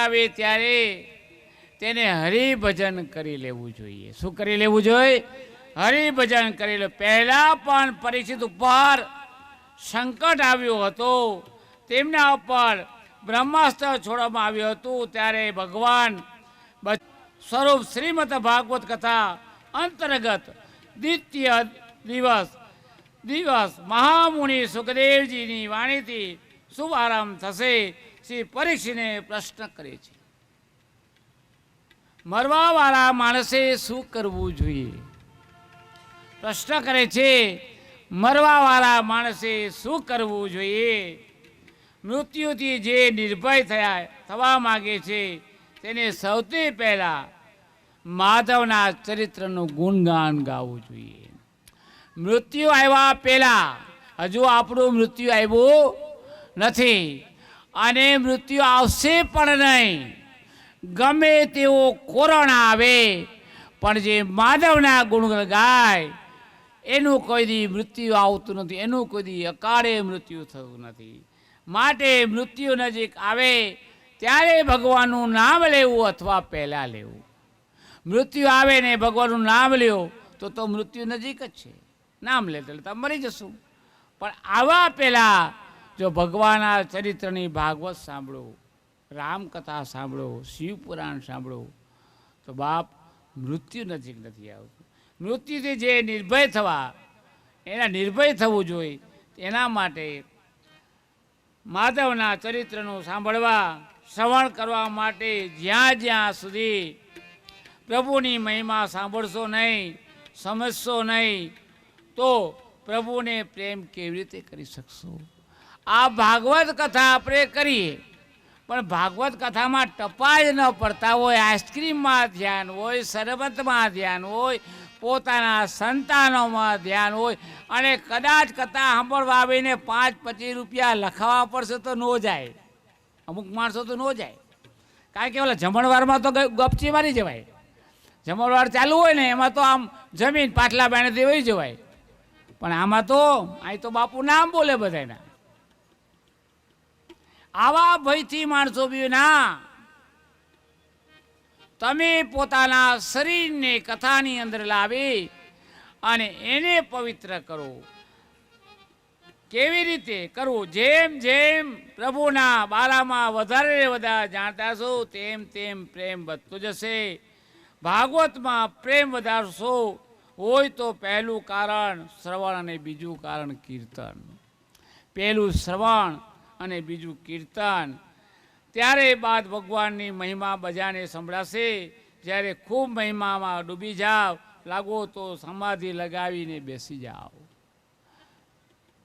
આવે ત્યારે તેને હરિભજન કરી લેવું જોઈએ. શું કરી લેવું જોઈએ? હરિભજન કરી લે. પહેલા પણ પરીક્ષિત ઉપર સંકટ આવ્યું હતું, તેમના ઉપર બ્રહ્માસ્ત્ર છોડવામાં આવ્યું હતું, ત્યારે ભગવાન સ્વરૂપ શ્રીમદ ભાગવત કથા અંતર્ગત દ્વિતીય દિવસ મહામુનિ સુખદેવજીની વાણીથી શુભારંભ થશે. શ્રી પરીક્ષિતને પ્રશ્ન કરે છે, મરવાવાળા માણસે શું કરવું જોઈએ? પ્રશ્ન કરે છે, મરવાવાળા માણસે શું કરવું જોઈએ? મૃત્યુથી જે નિર્ભય થવા માગે છે તેને સૌથી પહેલા માધવના ચરિત્રનું ગુણગાન ગાવું જોઈએ. મૃત્યુ આવ્યા પહેલા, હજુ આપણું મૃત્યુ આવ્યું નથી અને મૃત્યુ આવશે પણ નહીં. ગમે તેવો કોરોના આવે પણ જે માધવના ગુણ ગાય એનું કોઈ દી મૃત્યુ આવતું નથી, એનું કોઈ દી અકાળે મૃત્યુ થતું નથી. માટે મૃત્યુ નજીક આવે ત્યારે ભગવાનનું નામ લેવું અથવા પહેલાં લેવું. મૃત્યુ આવે ને ભગવાનનું નામ લ્યો તો મૃત્યુ નજીક જ છે. નામ લેતા લેતા મરી જશું. પણ આવા પહેલાં જો ભગવાનના ચરિત્રની ભાગવત સાંભળો, રામકથા સાંભળો, શિવપુરાણ સાંભળો તો બાપ મૃત્યુ નજીક નથી આવતું. મૃત્યુથી જે નિર્ભય થવું જોઈએ. એના માટે માધવના ચરિત્રનું સાંભળવા, શ્રવણ કરવા માટે જ્યાં જ્યાં સુધી પ્રભુની મહિમા સાંભળશો નહીં, સમજશો નહીં તો પ્રભુને પ્રેમ કેવી રીતે કરી શકશો? આ ભાગવત કથા આપણે કરીએ પણ ભાગવત કથામાં ટપા જ ન પડતા હોય, આઈસ્ક્રીમમાં ધ્યાન હોય, શરબતમાં ધ્યાન હોય, પોતાના સંતાનોમાં ધ્યાન હોય અને કદાચ કથા સાંભળવા આવીને 5-25 રૂપિયા લખાવવા પડશે તો ન જાય. અમુક માણસો તો ન જાય, કારણ કે ઓલા જમણવારમાં તો ગપચી મારી જવાય. જમણવાર ચાલુ હોય ને એમાં તો આમ જમીન પાટલા બાણીથી વહી જવાય. પણ આમાં તો અહીં તો બાપુ નામ બોલે બધાના. આવા ભયથી માણસો બી ના, તમે પોતાના શરીરને કથાની અંદર લાવી અને એને પવિત્ર કરો. કેવી રીતે કરવું? જેમ જેમ પ્રભુના બારામાં વધારે વધારે જાણતા છો તેમ તેમ પ્રેમ વધતો જશે. ભાગવતમાં પ્રેમ વધારશો હોય તો પહેલું કારણ શ્રવણ અને બીજું કારણ કીર્તન. પહેલું શ્રવણ અને બીજું કીર્તન. ત્યારે બાદ ભગવાનની મહિમા બજાને સંભળાશે. જ્યારે ખૂબ મહિમામાં ડૂબી જાઓ લાગો તો સમાધિ લગાવીને બેસી જાઓ.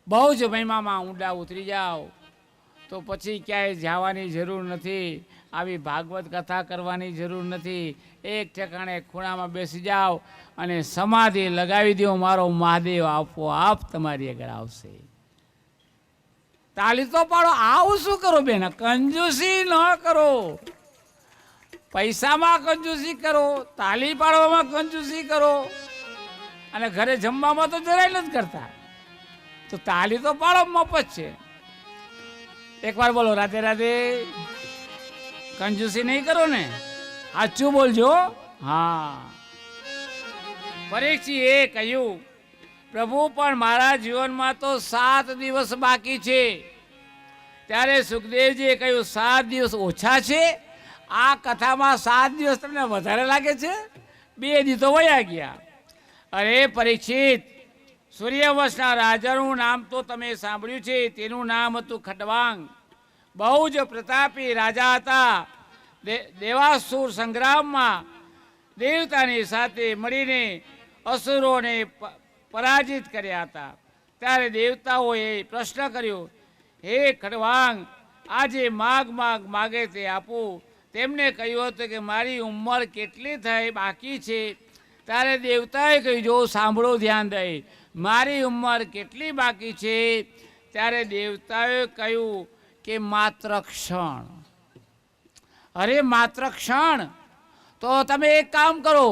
બહુ જ મહિમામાં ઊંડા ઉતરી જાઓ તો પછી ક્યાંય જવાની જરૂર નથી. આવી ભાગવત કથા કરવાની જરૂર નથી. એક ઠેકાણે ખૂણામાં બેસી જાઓ અને સમાધિ લગાવી દો. મારો મહાદેવ આપોઆપ તમારી આગળ આવશે. તાલી તો પાડો. આવું શું કરો બેન? કંજૂસી ન કરો. પૈસામાં કંજૂસી કરો, તાલી પાડવામાં કંજૂસી કરો અને ઘરે જમવામાં તો જરાય નથી કરતા. તો તાલી તો પાડો, મફત છે. એકવાર બોલો રાધે રાધે. કંજૂસી નહીં કરો ને, સાચું બોલજો. હા, પરીક્ષિતે કહ્યું, પ્રભુ પણ મારા જીવનમાં તો 7 દિવસ બાકી છે. ત્યારે સુખદેવજીએ કહ્યું 7 દિવસ ઓછા છે? આ કથામાં 7 દિવસ તમને વધારે લાગે છે? 2 દિવસ તો વયા ગયા. અરે પરીક્ષિત, સૂર્યવંશના રાજાનું નામ તો તમે સાંભળ્યું છે. તેનું નામ હતું ખટવાંગ. બહુ જ પ્રતાપી રાજા હતા. દેવાસુર સંગ્રામમાં દેવતાની સાથે મળીને અસુરોને પરાજિત કર્યા હતા. ત્યારે દેવતાઓએ પ્રશ્ન કર્યો, હે ખડવાંગ, આજે માગે તે આપું. તેમને કહ્યું હતું કે મારી ઉંમર કેટલી થઈ બાકી છે? ત્યારે દેવતાએ કહ્યું, જો સાંભળો ધ્યાન દઈ, મારી ઉંમર કેટલી બાકી છે? ત્યારે દેવતાએ કહ્યું કે માત્ર ક્ષણ. અરે માત્ર ક્ષણ? તો તમે એક કામ કરો,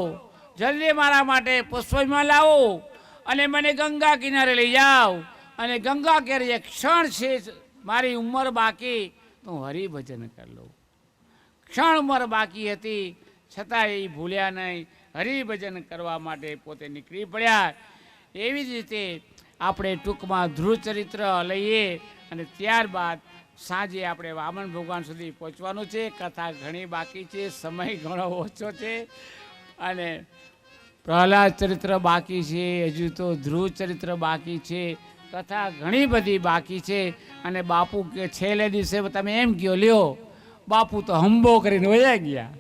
જલ્દી મારા માટે પુષ્પમાં લાવો અને મને ગંગા કિનારે લઈ જાઓ અને ગંગા કિનારે એક ક્ષણ છે મારી ઉંમર બાકી તો હરિભજન કરી લઉં. ક્ષણ ઉંમર બાકી હતી, છતાં એ ભૂલ્યા નહીં, હરિભજન કરવા માટે પોતે નીકળી પડ્યા. એવી જ રીતે આપણે ટૂંકમાં ધ્રુવ ચરિત્ર લઈએ અને ત્યારબાદ સાંજે આપણે વામન ભગવાન સુધી પહોંચવાનું છે. કથા ઘણી બાકી છે, સમય ઘણો ઓછો છે અને પ્રહલાદ ચરિત્ર બાકી છે, હજુ તો ધ્રુવ ચરિત્ર બાકી છે, કથા ઘણી બધી બાકી છે. અને બાપુ કે છેલ્લે દિવસે તમે એમ કહો, લ્યો બાપુ તો હંબો કરીને વયા ગયા,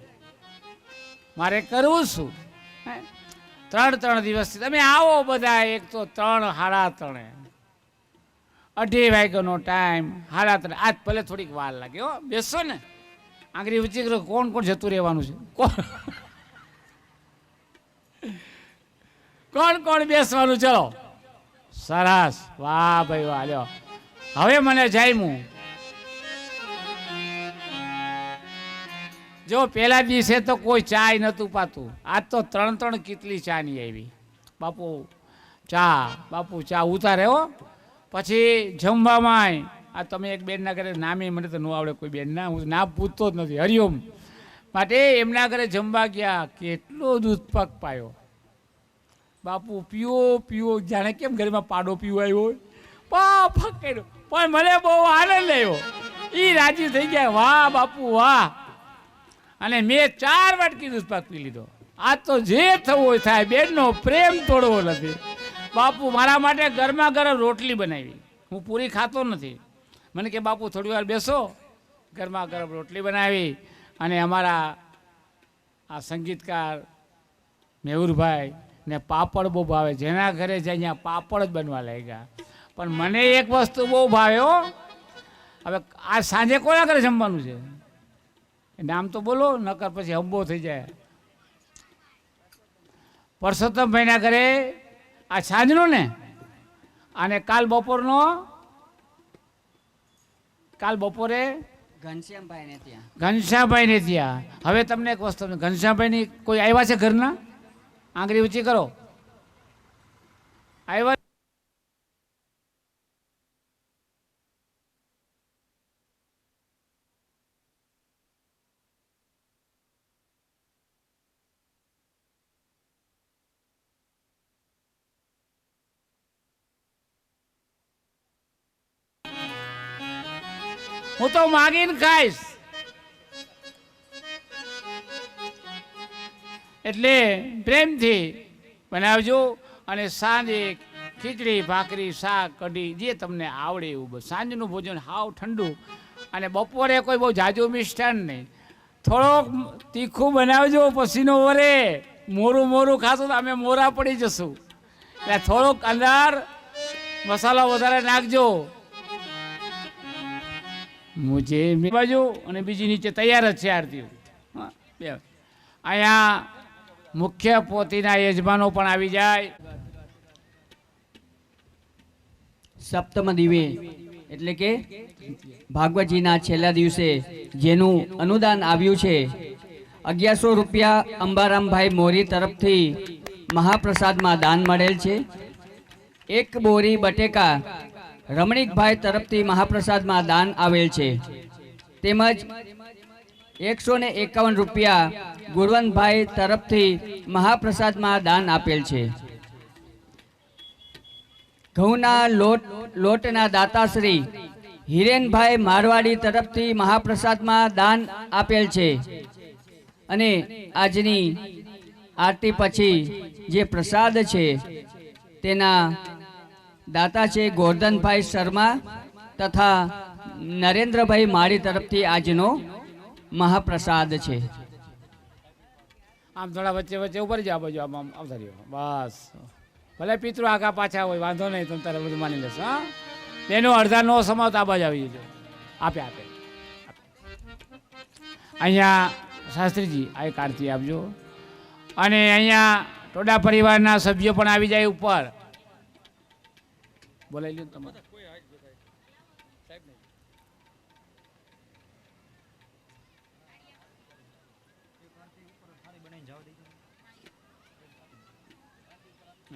મારે કરવું શું? 3 દિવસથી તમે આવો બધા, એક તો 3 સાડા 3 2:30 વાગ્યાનો ટાઈમ, 3:30. આજ ભલે થોડીક વાર લાગે હો, બેસો ને, આંગળી ઊંચી કરો. કોણ કોણ જતું રહેવાનું છે? કોણ કોણ બેસવાનું? ચલો, સરસ, વાહ ભાઈ વાહ. લ્યો હવે મને જામ્યું. જો પહેલા દિવસે તો કોઈ ચાય નહોતું પાતું, આજ તો 3 કેટલી ચા નહીં આવી. બાપુ ચા ઉતારે હો. પછી જમવામાં આ તમે એક બેનના ઘરે, નામે મને તો ન આવડે કોઈ બેનના, હું ના પૂછતો જ નથી, હરિઓમ માટે એમના ઘરે જમવા ગયા. કેટલો દૂધ પાક પાયો બાપુ, પીવો જાણે કેમ ઘરમાં પાડો પીવો આવ્યો હોય, પાક કર્યો. પણ મને બહુ આનંદ આવ્યો, એ રાજી થઈ ગયા, વાહ બાપુ વાહ. અને મેં 4 વાટકી દૂધ પાક પી લીધો. આ તો જે થવું હોય થાય, બેનનો પ્રેમ તોડવો નથી. બાપુ મારા માટે ગરમા ગરમ રોટલી બનાવી, હું પૂરી ખાતો નથી. મને કે બાપુ થોડી વાર બેસો, ગરમા ગરમ રોટલી બનાવી. અને અમારા આ સંગીતકાર મેહુરભાઈ ને પાપડ બહુ ભાવે, જેના ઘરે જાય ત્યાં પાપડ જ બનવા લાગ્યા. પણ મને એક વસ્તુ બહુ ભાવે હો. હવે આ સાંજે કોના ઘરે જમવાનું છે? નામ તો બોલો, નકર પછી હંબો થઈ જાય. પરસોત્તમભાઈના ઘરે આ સાંજનો ને, અને કાલ બપોરે ઘનશ્યામભાઈને ત્યાં. હવે તમને એક વસ્તુ, ઘનશ્યામભાઈની કોઈ આવ્યા છે ઘરના? આંગળી ઊંચી કરો. આવ્યા? હું તો માગીને ખાઈશ. એટલે પ્રેમથી બનાવજો. અને સાંજે ખીચડી, ભાખરી, શાક, કઢી, જે તમને આવડે એવું બસ. સાંજનું ભોજન હાવ ઠંડુ. અને બપોરે કોઈ બહુ જાજુ મિષ્ટાન નહીં, થોડોક તીખું બનાવજો, પસીનો વરે. મોરું ખાશો તો અમે મોરા પડી જશું, એટલે થોડોક અંદર મસાલો વધારે નાખજો. મુજે બાજુ અને બીજી નીચે તૈયાર જ છે આરતી. અહીંયા મુખ્ય પોતીના યજમાનો પણ આવી જાય. સપ્તમ દિવે એટલે કે ભાગવતજીના છેલ્લા દિવસે જેનું અનુદાન આવ્યું છે, 1100 રૂપિયા અંબારામભાઈ મોરી તરફથી મહાપ્રસાદમાં દાન મળેલ છે. 1 બોરી બટેકા રમણીકભાઈ તરફથી મહાપ્રસાદમાં દાન આવેલ છે. તેમજ 151 રૂપિયા ગુણવંતભાઈ તરફથી મહાપ્રસાદમાં દાન આપેલ છે. ઘઉંના લોટના દાતાશ્રી હિરેનભાઈ મારવાડી તરફથી મહાપ્રસાદમાં દાન આપેલ છે. અને આજની આરતી પછી જે પ્રસાદ છે તેના દાતા છે ગોરધનભાઈ શર્મા તથા નરેન્દ્રભાઈ માળી તરફથી આજનો મહાપ્રસાદ છે. આમ થોડા વચ્ચે વચ્ચે ઉપર જાઓ, બાજુ આમ આવતા રહ્યો બસ. ભલે પિતૃ આગા પાછા હોય, વાંધો નહીં, તમે તારે બધું માની લેશો. હા, એનો અડધા નો સમાવત આ બાજુ આવી જજો. આપે અહીંયા શાસ્ત્રીજી આ એક આરતી આપજો. અને અહીંયા ટોડા પરિવારના સભ્યો પણ આવી જાય ઉપર. બોલાવી લ્યો તમારે.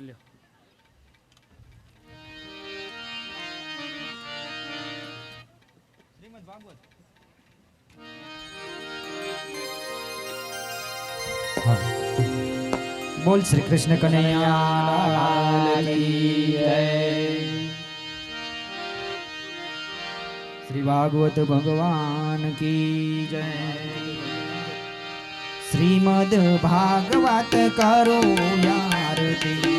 લ્યો. શ્રીમદ ભાગવત બોલ શ્રી કૃષ્ણ કનૈયા લાલ કી જય. શ્રી ભાગવત ભગવાન કી જય. શ્રીમદ ભાગવત કરો યારતી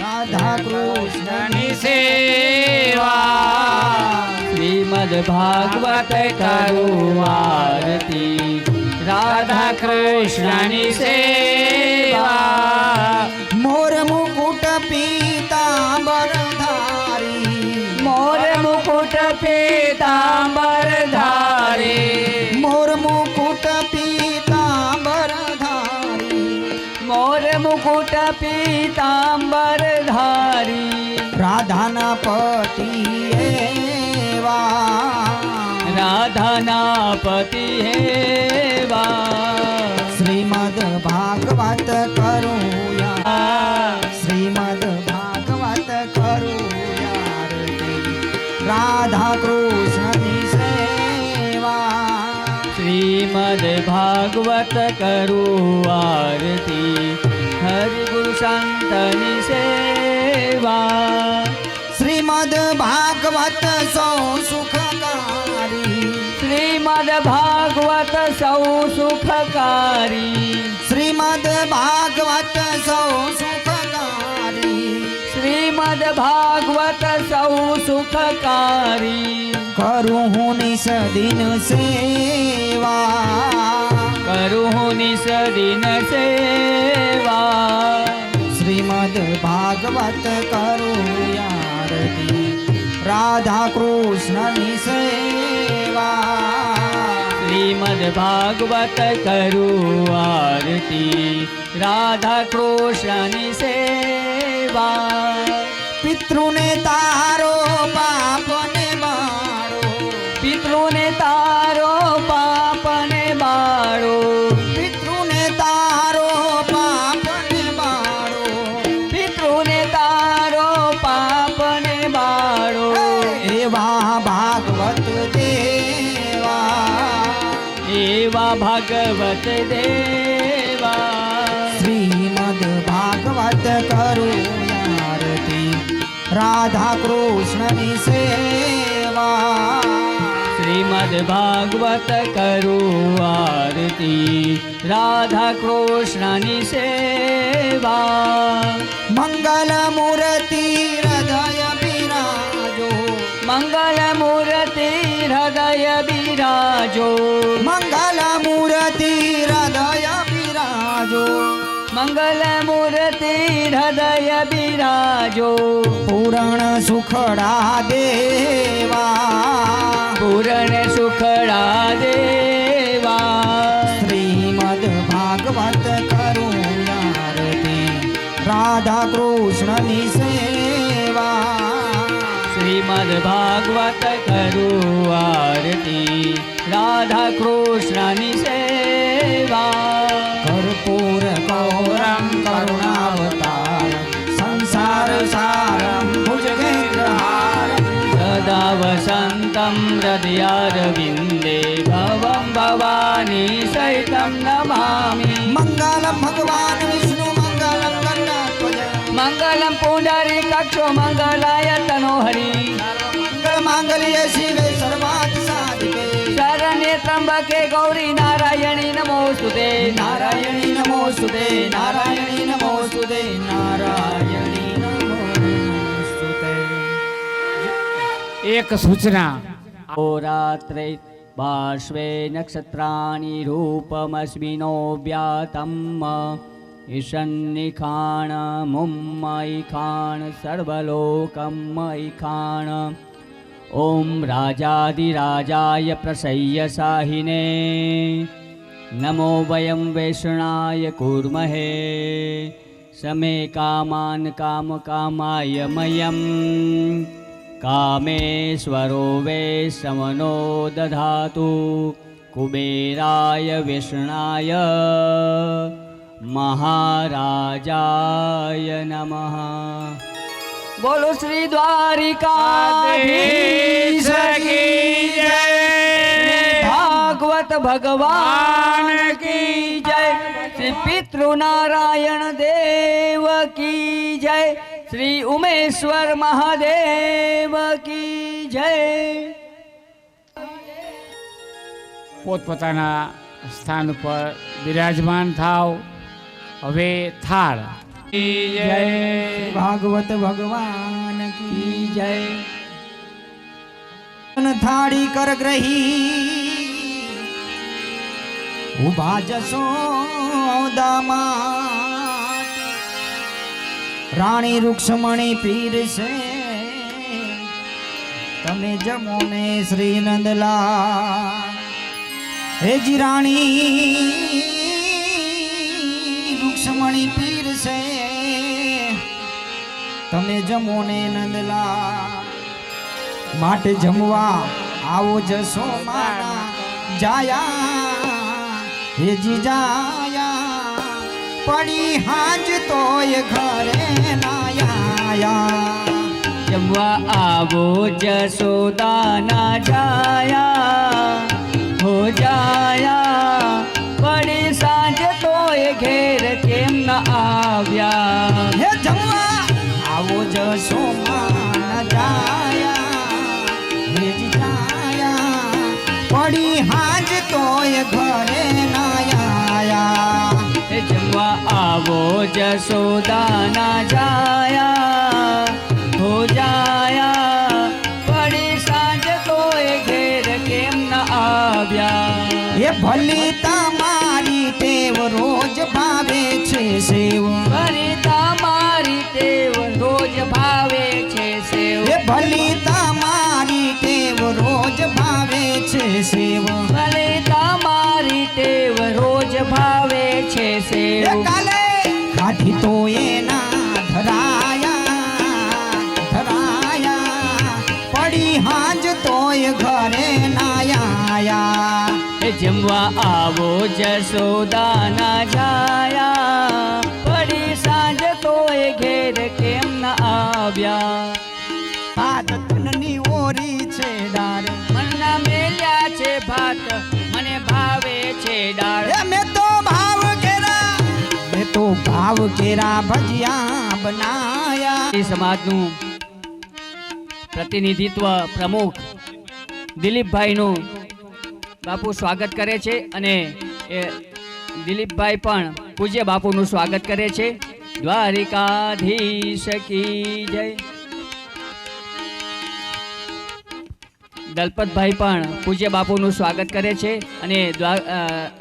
રાધા કૃષ્ણની સેવા શ્રીમદ ભાગવત કરું આરતી રાધા કૃષ્ણની સેવા મોર મુકુટ પીતાંબર ધારી મોર મુકુટ પીતાંબર ધારી મોર મુકુટ પીતાંબર ધારી મોર મુકુટ પીતાંબર ધારી રાધાના પતિ એવા રાધાના પતિ હેવા શ્રીમદ ભાગવત કરું યાર શ્રીમદ ભાગવત કરું યાર રાધા કૃષ્ણની સેવા શ્રીમદ ભાગવત કરું આરતી હરિ ગુરુ સંતની સેવા શ્રીમદ ભાગવત સૌ સુખકારી શ્રીમદ ભાગવત સૌ સુખકારી શ્રીમદ ભાગવત સૌ સુખકારી શ્રીમદ ભાગવત સૌ સુખકારી કરું હું નિસદિન સેવા કરું હું નિસદિન સેવા શ્રીમદ ભાગવત કરું યારતી રાધા કૃષ્ણની સેવા શ્રીમદ ભાગવત કરું આરતી રાધા કૃષ્ણની સેવા પિતૃને તારો પાપને મારો પિતૃને તારો પાપને બાળો પિતૃને તારો પાપને મારો પિતૃને તારો પાપને બાળો એવા ભાગવત દેવા એવા ભાગવત દેવા શ્રીમદ ભાગવત કરું યારતી રાધા કૃષ્ણની સેવા શ્રીમદ ભાગવત કરું આરતી રાધા કૃષ્ણની સેવા મંગલ મૂર્તિ હૃદય બિરાજો મંગલ મૂર્તિ હૃદય બિરાજો મંગલ મૂર્તિ હૃદય બિરાજો મંગલ મૂર્તિ હૃદય બિરાજો પૂરણ સુખડા દેવા પૂરણ સુખડા દેવા શ્રીમદ ભાગવત કરું યારતી રાધા કૃષ્ણની સેવા શ્રીમદ ભાગવત કરું આરતી રાધા કૃષ્ણની સેવા કર્પૂર ગૌરમ કરુણાવતાર સંસાર સારમ ભુજગેન્દ્રહારમ સદા વસંતમ હૃદયારવિંદે ભવં ભવાની સહિतं નમામિ મંગલમ ભગવાન વિષ્ણુ મંગલમ ગણપતિ મંગલમ પુંડરીકાક્ષો મંગલાય તનોહરિ મંગલ માંગલ્ય શિવે સર્વાર્થ સાધિકે શરણ્યે ત્રંબકે ગૌરી નારાયણી નમોસ્તુતે નારાયણી નમોસ્તુતે નારાયણી નમોસ્તુતે નારાયણી નમોસ્તુતે. એક સૂચના રાત્રે બાષ્વે નક્ષત્રાણિ રૂપમસ્મિનો વ્યાતમ ઈશન્નિખાણ મુમ્મૈખાણ સર્વલોકમૈખાણ ઓમ રાજાધિરાજાય પ્રસય્ય સાહિને નમો વયં વૈષ્ણાય કુર્મહે સમે કામાન કામકામાય મયં કામેશ્વરો વે સમનો દધાતુ કુબેરાય વિષ્ણાય મહારાજાય નમઃ. બોલો શ્રી દ્વારિકાધીશ કી જય, ભાગવત ભગવાન કી જય. શ્રી પિતૃ નારાયણ દેવ કી જય, શ્રી ઉમેશ્વર મહાદેવ કી જય. પોતપોતાના સ્થાન ઉપર બિરાજમાન થાવ. હવે થાળ. જય ભાગવત ભગવાન કી જય. થાળી કર ગ્રહી ઉભા જશો દામા, રાણી રૂક્ષ્મણી પીર છે તમે જમો ને શ્રી નંદલાલ. હેજી રાણી રૂક્ષ્મણી પીર છે તમે જમો ને નંદલાલ. માટે જમવા આવો જશો મારા જાયા, હેજી જાયા પડી હાજ તોય ઘરે નાયા. જમવા આવો જશોદાના જાયા, હો જાયા પડી સાંજ તોય ઘેર કેમ ન આવ્યા. હે જમવા આવો જશો મારા જાયા, હેજી જાયા પડી હાજ તોય ઘરે નાયા. જમવા આવો જશોદાના જાયા, હો જાયા પડી સાંજ તોય ઘેર કેમ ન આવ્યા. એ ભલી તમારી ટેવ રોજ ભાવે છે સેવ. ફરી તમારી ટેવ રોજ ભાવે છે સેવ. એ ભલી તમારી ટેવ રોજ ભાવે છે સેવ. ભલે તમારી ટેવ રોજ ભાવે છે એ સેવ. કાલે કાઠી તો એના ધરાયા ધરાયા પડી હાંજ તોય ઘરે નાયા. એ જમવા આવો જશોદાના જાયા, પડી સાંજ તોય ઘેર કેમ ન આવ્યા. ભાત તનની ઓરી છે ડાળ, મનના મેલ્યા છે ભાત મને ભાવે છે ડાળ. એ મેં તો ભાવ કેરા ભજીયા બનાયા. એ સમાજનું પ્રતિનિધિત્વ પ્રમુખ દિલીપભાઈનું બાપુ સ્વાગત કરે છે અને એ દિલીપભાઈ પણ પૂજ્ય બાપુનું સ્વાગત કરે છે. દ્વારિકાધીશ કી જય. દલપતભાઈ પણ પૂજ્ય બાપુનું સ્વાગત કરે છે અને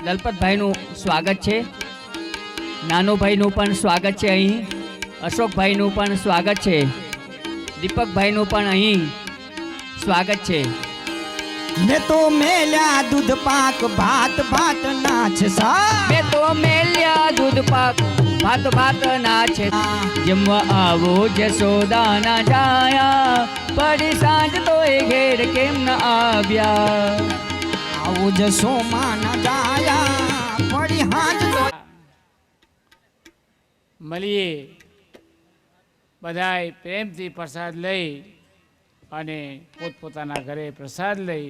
દલપતભાઈનું સ્વાગત છે. નાનુભાઈનું પણ સ્વાગત છે અહીં. અશોકભાઈનું પણ સ્વાગત છે. દીપકભાઈનું પણ અહીં સ્વાગત છે. મેં તો મેલ્યા દૂધ પાક ભાત ભાત નાચ સા. મેં તો મેલ્યા દૂધ પાક ભાત ભાત નાચે. જમવા આવો જશોદાના જાયા, પડી સાંજ તોય ઘેર કેમ ન આવ્યા. આવો જશો માના જાયા પડી હાંજ તો. મળીએ બધાય પ્રેમથી પ્રસાદ લઈ અને પોતપોતાના ઘરે પ્રસાદ લઈ